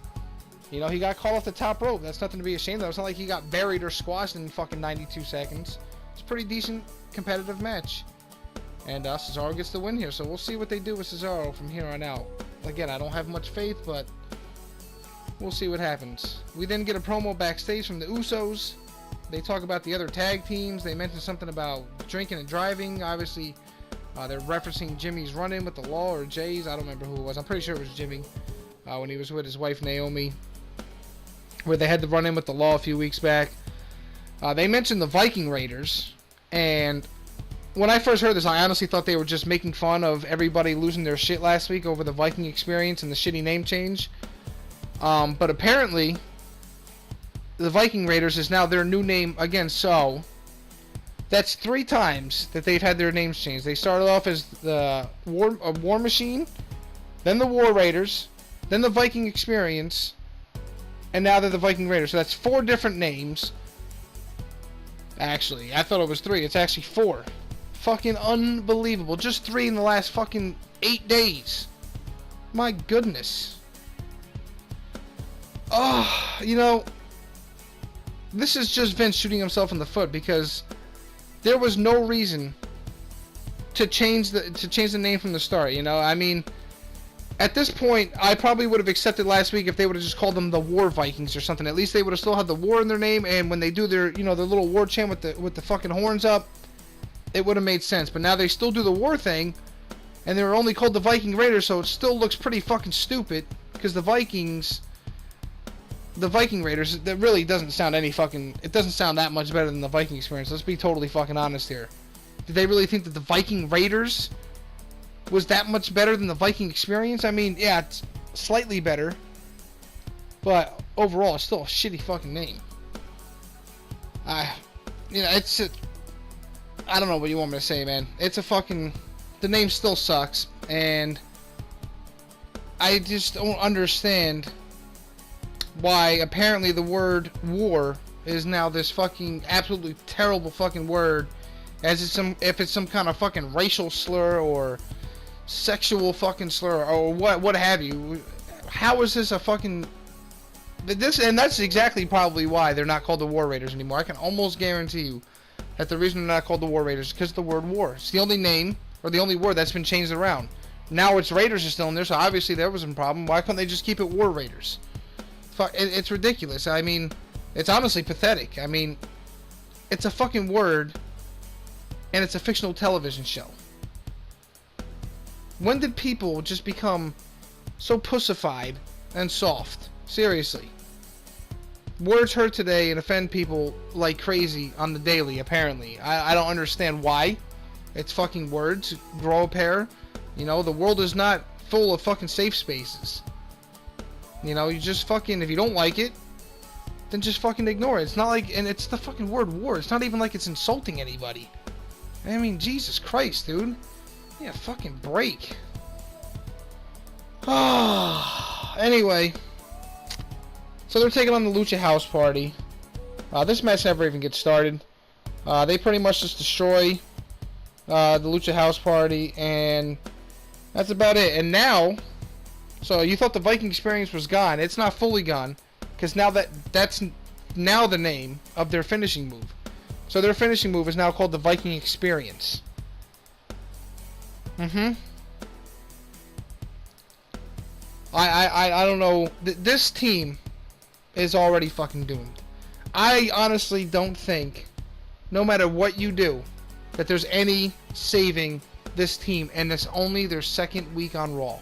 Speaker 1: You know, he got called off the top rope. That's nothing to be ashamed of. It's not like he got buried or squashed in fucking 92 seconds. It's a pretty decent competitive match. And Cesaro gets the win here. So we'll see what they do with Cesaro from here on out. Again, I don't have much faith, but we'll see what happens. We then get a promo backstage from the Usos. They talk about the other tag teams. They mention something about drinking and driving. Obviously, they're referencing Jimmy's run-in with the Law, or Jay's. I don't remember who it was. I'm pretty sure it was Jimmy when he was with his wife Naomi, where they had the run-in with the Law a few weeks back. They mentioned the Viking Raiders, and when I first heard this, I honestly thought they were just making fun of everybody losing their shit last week over the Viking experience and the shitty name change. But apparently, the Viking Raiders is now their new name again, so that's 3 times that they've had their names changed. They started off as the War Machine, then the War Raiders, then the Viking Experience, and now they're the Viking Raiders. So that's 4 different names. Actually, I thought it was 3. It's actually 4. Fucking unbelievable. Just 3 in the last fucking 8 days. My goodness. Oh, you know, this is just Vince shooting himself in the foot, because there was no reason to change the name from the start. You know, I mean, at this point, I probably would have accepted last week if they would have just called them the War Vikings or something. At least they would have still had the war in their name, and when they do their, you know, their little war chant with the fucking horns up, it would have made sense. But now they still do the war thing, and they were only called the Viking Raiders, so it still looks pretty fucking stupid, because the Viking Raiders, that really doesn't sound it doesn't sound that much better than the Viking Experience. Let's be totally fucking honest here. Did they really think that the Viking Raiders was that much better than the Viking Experience? I mean, yeah, it's slightly better, but overall, it's still a shitty fucking name. You know, I don't know what you want me to say, man. The name still sucks, and I just don't understand why apparently the word war is now this fucking absolutely terrible fucking word, as if it's some kind of fucking racial slur or sexual fucking slur or what have you. How is this a fucking this? And that's exactly probably why they're not called the War Raiders anymore. I can almost guarantee you that the reason they're not called the War Raiders is because of the word war. It's the only name or the only word that's been changed around. Now it's Raiders is still in there, so obviously there was a problem. Why couldn't they just keep it War Raiders? It's ridiculous. I mean, it's honestly pathetic. I mean, it's a fucking word, and it's a fictional television show. When did people just become so pussified and soft? Seriously. Words hurt today and offend people like crazy on the daily, apparently. I don't understand why. It's fucking words. Grow a pair. You know, the world is not full of fucking safe spaces. You know, you just fucking, if you don't like it, then just fucking ignore it. It's not like, and it's the fucking word war. It's not even like it's insulting anybody. I mean, Jesus Christ, dude. Yeah, fucking break. Anyway. So they're taking on the Lucha House Party. This match never even gets started. They pretty much just destroy the Lucha House Party, and that's about it. And now, so you thought the Viking Experience was gone. It's not fully gone, because now that's now the name of their finishing move. So their finishing move is now called the Viking Experience. I don't know. This team is already fucking doomed. I honestly don't think, no matter what you do, that there's any saving this team, and it's only their second week on Raw.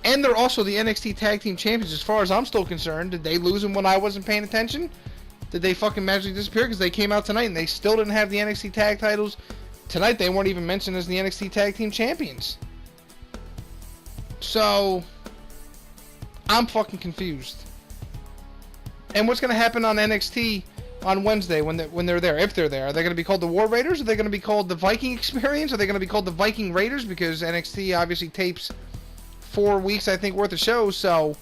Speaker 1: And they're also the NXT Tag Team Champions, as far as I'm still concerned. Did they lose them when I wasn't paying attention? Did they fucking magically disappear? Because they came out tonight and they still didn't have the NXT Tag titles. Tonight they weren't even mentioned as the NXT Tag Team Champions. So, I'm fucking confused. And what's going to happen on NXT on Wednesday when they're there, if they're there? Are they going to be called the War Raiders? Are they going to be called the Viking Experience? Are they going to be called the Viking Raiders? Because NXT obviously tapes 4 weeks, I think, worth of shows. So,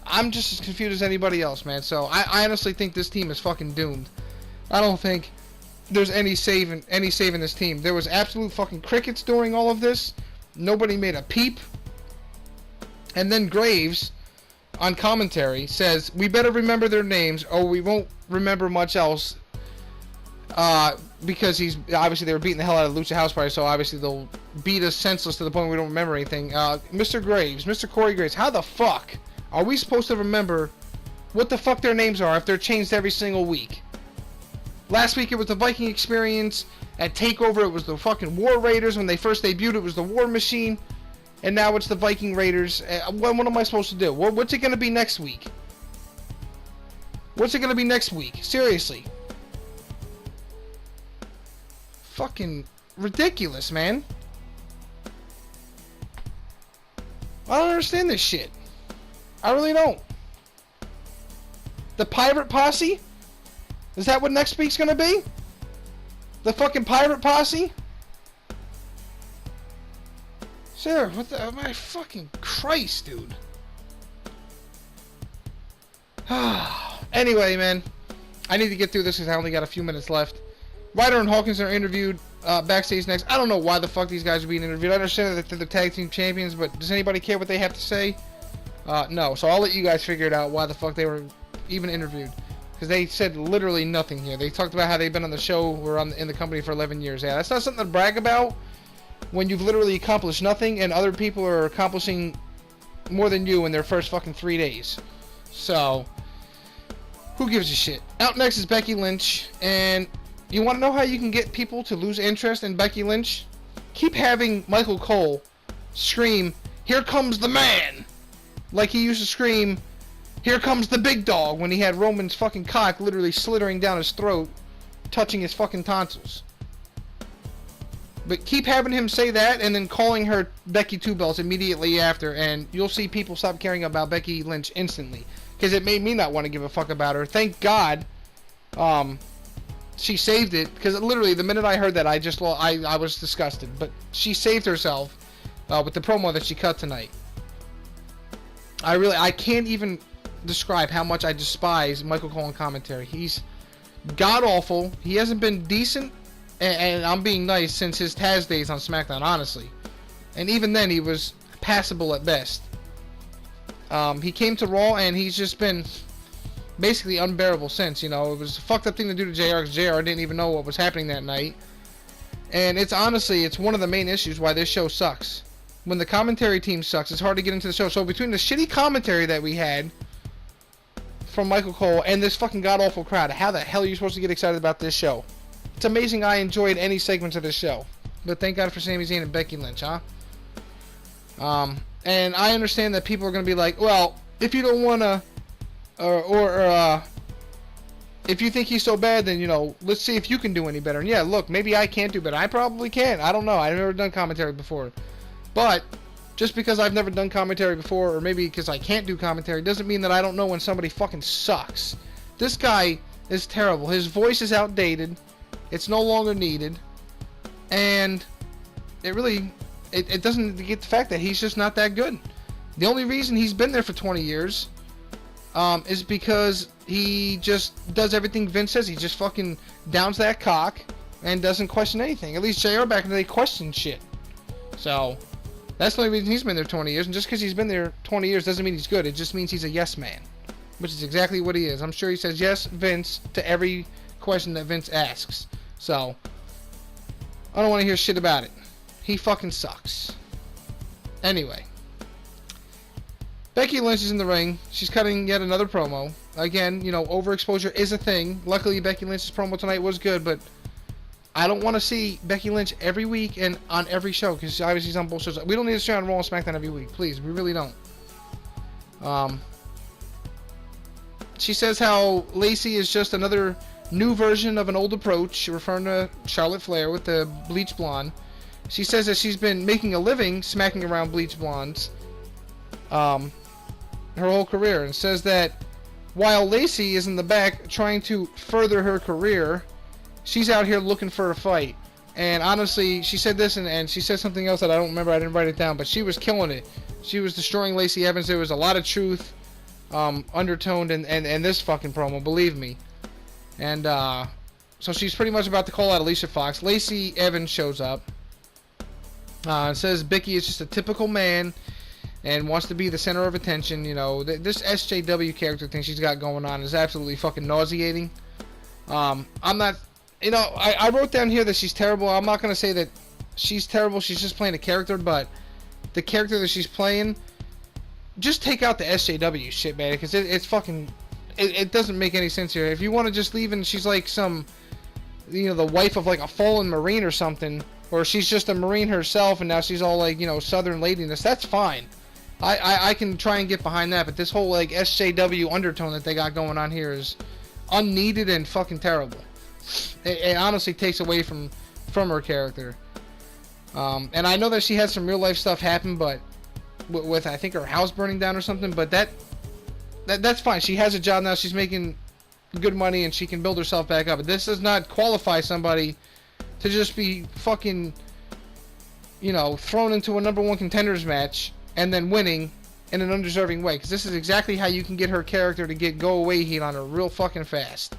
Speaker 1: I'm just as confused as anybody else, man. So, I honestly think this team is fucking doomed. I don't think there's any saving this team. There was absolute fucking crickets during all of this. Nobody made a peep. And then Graves, on commentary, says, we better remember their names or we won't remember much else. Because obviously they were beating the hell out of Lucha House Party, so obviously they'll beat us senseless to the point we don't remember anything. Mr. Graves, Mr. Corey Graves, how the fuck are we supposed to remember what the fuck their names are if they're changed every single week? Last week it was the Viking Experience. At TakeOver it was the fucking War Raiders. When they first debuted it was the War Machine. And now it's the Viking Raiders. What am I supposed to do? What's it going to be next week? What's it going to be next week? Seriously. Fucking ridiculous, man. I don't understand this shit. I really don't. The Pirate Posse? Is that what next week's gonna be? The fucking Pirate Posse? Sir, what the... my fucking Christ, dude. Anyway, man. I need to get through this because I only got a few minutes left. Ryder and Hawkins are interviewed backstage next. I don't know why the fuck these guys are being interviewed. I understand that they're the tag team champions, but does anybody care what they have to say? No. So I'll let you guys figure it out why the fuck they were even interviewed. Because they said literally nothing here. They talked about how they've been on the show or in the company for 11 years. Yeah, that's not something to brag about when you've literally accomplished nothing and other people are accomplishing more than you in their first fucking 3 days. So, who gives a shit? Out next is Becky Lynch. And you want to know how you can get people to lose interest in Becky Lynch? Keep having Michael Cole scream, "Here comes the man!" Like he used to scream, "Here comes the big dog," when he had Roman's fucking cock literally slithering down his throat, touching his fucking tonsils. But keep having him say that and then calling her Becky Two Belts immediately after, and you'll see people stop caring about Becky Lynch instantly. Because it made me not want to give a fuck about her. Thank God she saved it, because literally the minute I heard that I was disgusted. But she saved herself with the promo that she cut tonight. I can't even describe how much I despise Michael Cole in commentary. He's god awful. He hasn't been decent, and I'm being nice, since his Taz days on SmackDown, honestly. And even then he was passable at best. He came to Raw and he's just been basically unbearable since. You know, it was a fucked up thing to do to JR, because JR didn't even know what was happening that night. And it's one of the main issues why this show sucks. When the commentary team sucks, it's hard to get into the show. So between the shitty commentary that we had from Michael Cole and this fucking god-awful crowd, how the hell are you supposed to get excited about this show? It's amazing I enjoyed any segments of this show. But thank God for Sami Zayn and Becky Lynch, huh? And I understand that people are going to be like, well, if you don't want to, or if you think he's so bad, then, you know, let's see if you can do any better. And yeah, look, maybe I can't do better. I probably can. I don't know. I've never done commentary before. But just because I've never done commentary before, or maybe because I can't do commentary, doesn't mean that I don't know when somebody fucking sucks. This guy is terrible. His voice is outdated. It's no longer needed. And it doesn't get the fact that he's just not that good. The only reason he's been there for 20 years is because he just does everything Vince says. He just fucking downs that cock and doesn't question anything. At least JR back in the day questioned shit. So that's the only reason he's been there 20 years. And just because he's been there 20 years doesn't mean he's good. It just means he's a yes man, which is exactly what he is. I'm sure he says yes, Vince, to every question that Vince asks. So I don't want to hear shit about it. He fucking sucks. Anyway, Becky Lynch is in the ring. She's cutting yet another promo. Again, you know, overexposure is a thing. Luckily, Becky Lynch's promo tonight was good, but I don't want to see Becky Lynch every week and on every show, because obviously she's on both shows. We don't need to see her on Raw and SmackDown every week. Please, we really don't. She says how Lacey is just another new version of an old approach, referring to Charlotte Flair with the bleach blonde. She says that she's been making a living smacking around bleach blondes her whole career, and says that while Lacey is in the back trying to further her career, she's out here looking for a fight. And honestly, she said this, and she said something else that I don't remember. I didn't write it down, but she was killing it. She was destroying Lacey Evans. There was a lot of truth undertoned in this fucking promo, believe me. And so she's pretty much about to call out Alicia Fox. Lacey Evans shows up and says Becky is just a typical man, and wants to be the center of attention. You know, this SJW character thing she's got going on is absolutely fucking nauseating. I'm not, you know, I wrote down here that she's terrible. I'm not going to say that she's terrible. She's just playing a character, but the character that she's playing, just take out the SJW shit, man, because it's fucking, it doesn't make any sense here. If you want to just leave and she's like some, you know, the wife of like a fallen Marine or something, or she's just a Marine herself and now she's all like, you know, Southern ladiness, that's fine. I can try and get behind that, but this whole like SJW undertone that they got going on here is unneeded and fucking terrible. It honestly takes away from her character. And I know that she had some real life stuff happen, but with I think her house burning down or something, but that's fine. She has a job now, she's making good money and she can build herself back up. But this does not qualify somebody to just be fucking, you know, thrown into a #1 contenders match and then winning in an undeserving way, because this is exactly how you can get her character to get go away heat on her real fucking fast.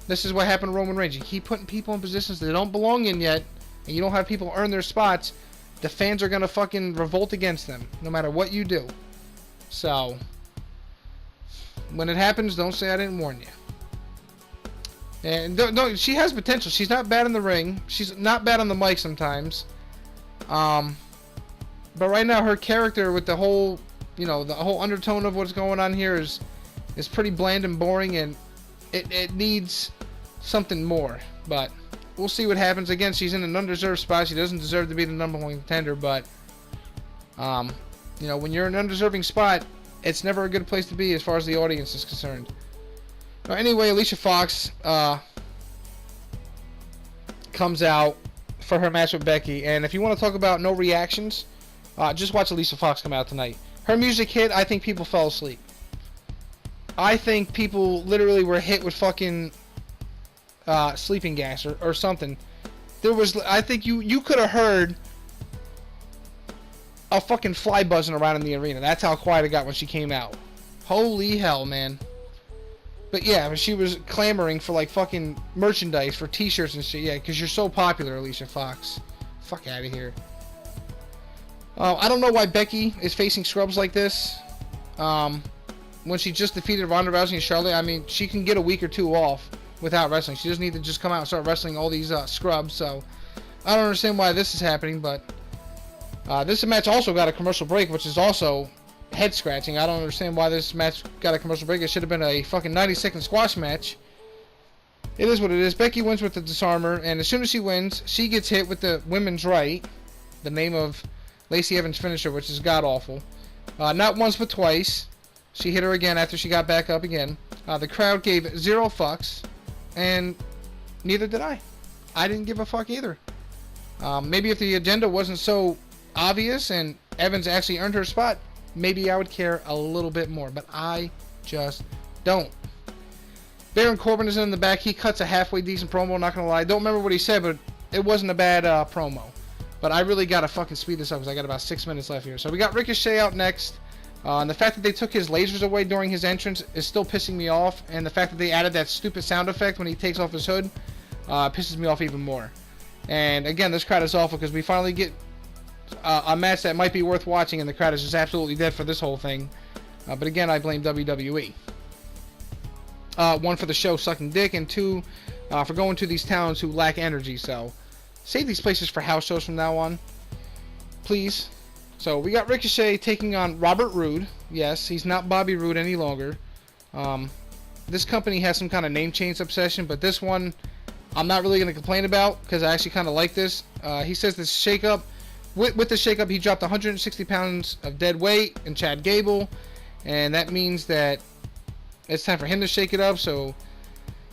Speaker 1: This is what happened to Roman Reigns. You keep putting people in positions they don't belong in yet, and you don't have people earn their spots, the fans are gonna fucking revolt against them no matter what you do. So when it happens, don't say I didn't warn you. And no, she has potential. She's not bad in the ring. She's not bad on the mic sometimes. But right now her character with the whole, you know, the whole undertone of what's going on here is pretty bland and boring, and it needs something more. But we'll see what happens. Again, she's in an undeserved spot. She doesn't deserve to be the #1 contender, but you know, when you're in an undeserving spot, it's never a good place to be as far as the audience is concerned. Anyway, Alicia Fox comes out for her match with Becky, and if you want to talk about no reactions, just watch Alicia Fox come out tonight. Her music hit. I think people fell asleep. I think people literally were hit with fucking sleeping gas or something. There was, I think you could have heard a fucking fly buzzing around in the arena. That's how quiet it got when she came out. Holy hell, man. But yeah, she was clamoring for like fucking merchandise, for t-shirts and shit. Yeah, because you're so popular, Alicia Fox. Fuck out of here. I don't know why Becky is facing scrubs like this. When she just defeated Ronda Rousey and Charlotte, I mean, she can get a week or two off without wrestling. She doesn't need to just come out and start wrestling all these scrubs. So I don't understand why this is happening, but this match also got a commercial break, which is also head scratching. I don't understand why this match got a commercial break. It should have been a fucking 90-second squash match. It is what it is. Becky wins with the disarmer, and as soon as she wins, she gets hit with the women's right, the name of Lacey Evans' finisher, which is god awful. Not once but twice. She hit her again after she got back up again. The crowd gave 0 fucks, and neither did I. I didn't give a fuck either. Maybe if the agenda wasn't so obvious and Evans actually earned her spot, maybe I would care a little bit more, but I just don't. Baron Corbin is in the back. He cuts a halfway decent promo, not gonna lie. Don't remember what he said, but it wasn't a bad promo. But I really gotta fucking speed this up because I got about 6 minutes left here. So we got Ricochet out next. And the fact that they took his lasers away during his entrance is still pissing me off. And the fact that they added that stupid sound effect when he takes off his hood pisses me off even more. And again, this crowd is awful because we finally get a match that might be worth watching, and the crowd is just absolutely dead for this whole thing. But again, I blame WWE. 1 for the show sucking dick, and 2 for going to these towns who lack energy. So save these places for house shows from now on, please. So we got Ricochet taking on Robert Roode. Yes, he's not Bobby Roode any longer. This company has some kind of name change obsession, but this one I'm not really going to complain about because I actually kind of like this. He says this shakeup, with the shakeup, he dropped 160 pounds of dead weight in Chad Gable, and that means that it's time for him to shake it up. So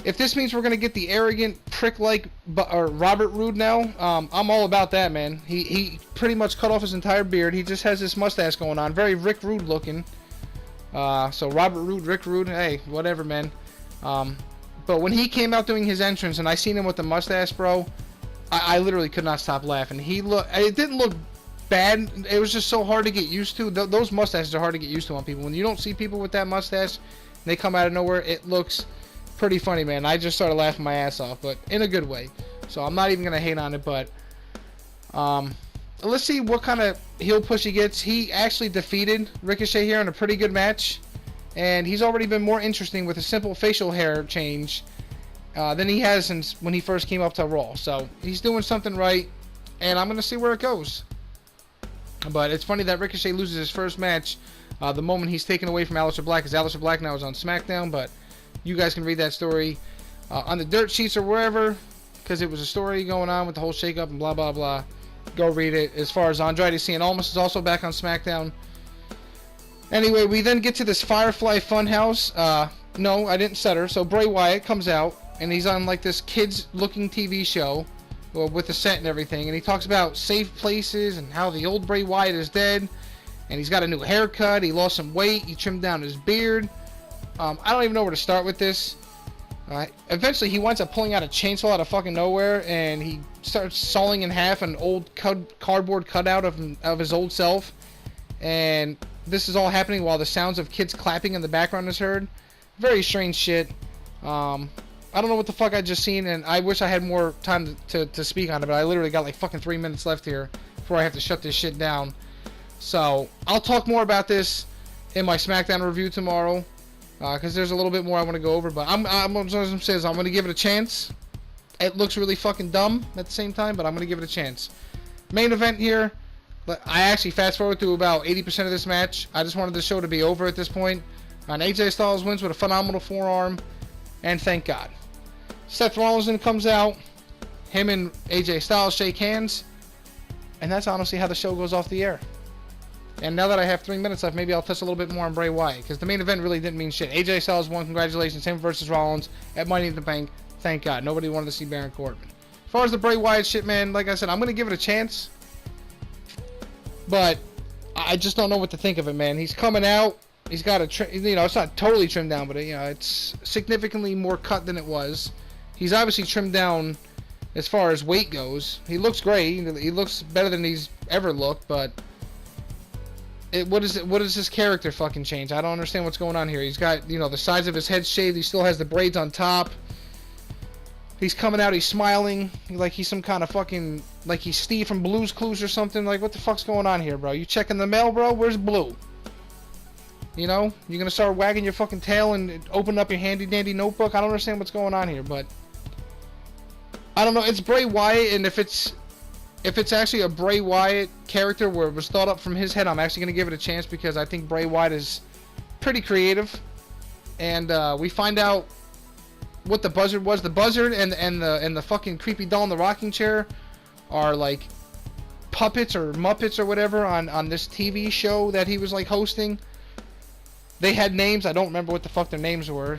Speaker 1: if this means we're going to get the arrogant prick-like Robert Roode now, I'm all about that, man. He pretty much cut off his entire beard. He just has this mustache going on. Very Rick Rude looking. So Robert Roode, Rick Rude, hey, whatever, man. But when he came out doing his entrance and I seen him with the mustache, bro, I literally could not stop laughing. It didn't look bad. It was just so hard to get used to. Those mustaches are hard to get used to on people. When you don't see people with that mustache, and they come out of nowhere, it looks pretty funny, man. I just started laughing my ass off, but in a good way. So I'm not even gonna hate on it, but let's see what kind of heel push he gets. He actually defeated Ricochet here in a pretty good match, and he's already been more interesting with a simple facial hair change than he has since when he first came up to Raw. So he's doing something right, and I'm going to see where it goes. But it's funny that Ricochet loses his first match the moment he's taken away from Aleister Black, because Aleister Black now is on SmackDown. But you guys can read that story on the dirt sheets or wherever, because it was a story going on with the whole shakeup and blah, blah, blah. Go read it. As far as Andrade Cien Almas is also back on SmackDown. Anyway, we then get to this Firefly Funhouse. No, I didn't set her. So Bray Wyatt comes out, and he's on like this kids-looking TV show with the set and everything. And he talks about safe places and how the old Bray Wyatt is dead. And he's got a new haircut. He lost some weight. He trimmed down his beard. I don't even know where to start with this. Eventually, he winds up pulling out a chainsaw out of fucking nowhere, and he starts sawing in half an old cardboard cutout of his old self. And this is all happening while the sounds of kids clapping in the background is heard. Very strange shit. I don't know what the fuck I just seen, and I wish I had more time to speak on it, but I literally got like fucking 3 minutes left here before I have to shut this shit down. So, I'll talk more about this in my SmackDown review tomorrow. Because there's a little bit more I want to go over, but I'm going to give it a chance. It looks really fucking dumb at the same time, but I'm going to give it a chance. Main event here. I actually fast forward through about 80% of this match. I just wanted the show to be over at this point. And AJ Styles wins with a phenomenal forearm, and thank God. Seth Rollins then comes out. Him and AJ Styles shake hands, and that's honestly how the show goes off the air. And now that I have 3 minutes left, maybe I'll touch a little bit more on Bray Wyatt, because the main event really didn't mean shit. AJ Styles won, congratulations, him versus Rollins at Money in the Bank. Thank God. Nobody wanted to see Baron Corbin. As far as the Bray Wyatt shit, man, like I said, I'm going to give it a chance. But I just don't know what to think of it, man. He's coming out. He's got a, it's not totally trimmed down, but, it's significantly more cut than it was. He's obviously trimmed down as far as weight goes. He looks great. He looks better than he's ever looked, but what does his character fucking change? I don't understand what's going on here. He's got, the sides of his head shaved. He still has the braids on top. He's coming out. He's smiling like he's some kind of fucking, like he's Steve from Blue's Clues or something. Like, what the fuck's going on here, bro? You checking the mail, bro? Where's Blue? You're gonna start wagging your fucking tail and open up your handy dandy notebook? I don't understand what's going on here, but I don't know. It's Bray Wyatt, and if it's actually a Bray Wyatt character where it was thought up from his head, I'm actually going to give it a chance, because I think Bray Wyatt is pretty creative. And we find out what the buzzard was. The buzzard and the fucking creepy doll in the rocking chair are like puppets or Muppets or whatever on this TV show that he was like hosting. They had names. I don't remember what the fuck their names were.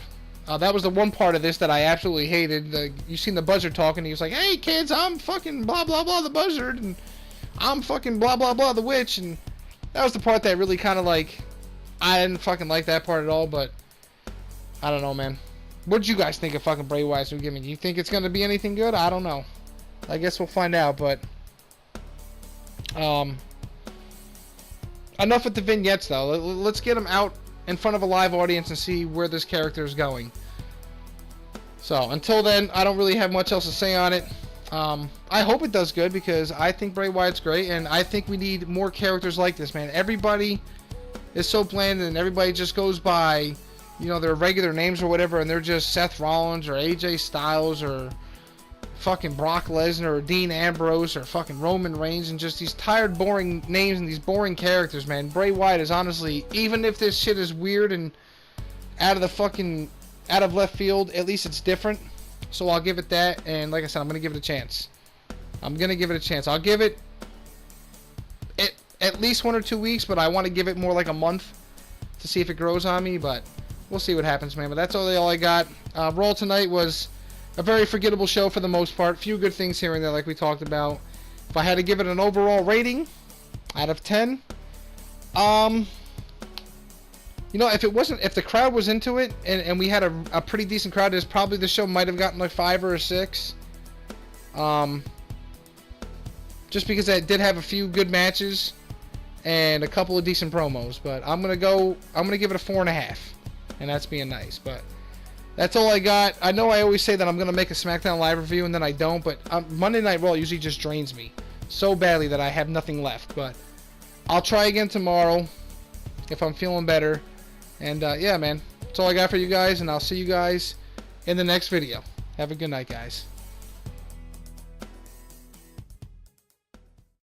Speaker 1: That was the one part of this that I absolutely hated. You seen the buzzard talking. He was like, "Hey kids, I'm fucking blah blah blah the buzzard, and I'm fucking blah blah blah the witch." And that was the part that really kind of like, I didn't fucking like that part at all. But I don't know, man. What did you guys think of fucking Bray Wyatt's new gimmick? Do you think it's gonna be anything good? I don't know. I guess we'll find out. But enough with the vignettes though. Let's get them out in front of a live audience and see where this character is going. So until then, I don't really have much else to say on it. I hope it does good, because I think Bray Wyatt's great, and I think we need more characters like this, man. Everybody is so bland, and everybody just goes by, their regular names or whatever, and they're just Seth Rollins or AJ Styles or fucking Brock Lesnar or Dean Ambrose or fucking Roman Reigns, and just these tired, boring names and these boring characters, man. Bray Wyatt is honestly, even if this shit is weird and out of left field, at least it's different. So I'll give it that, and like I said, I'm going to give it a chance. I'll give it at least 1 or 2 weeks, but I want to give it more like a month to see if it grows on me, but we'll see what happens, man. But that's all I got. Raw tonight was a very forgettable show for the most part. Few good things here and there, like we talked about. If I had to give it an overall rating out of 10, if the crowd was into it and we had a pretty decent crowd, the show might have gotten like 5 or a 6. Just because it did have a few good matches and a couple of decent promos. But I'm gonna give it a 4.5, and that's being nice. But that's all I got. I know I always say that I'm gonna make a SmackDown Live review and then I don't, but Monday Night Raw usually just drains me. so badly that I have nothing left. But I'll try again tomorrow if I'm feeling better. And yeah, man, that's all I got for you guys, and I'll see you guys in the next video. Have a good night, guys.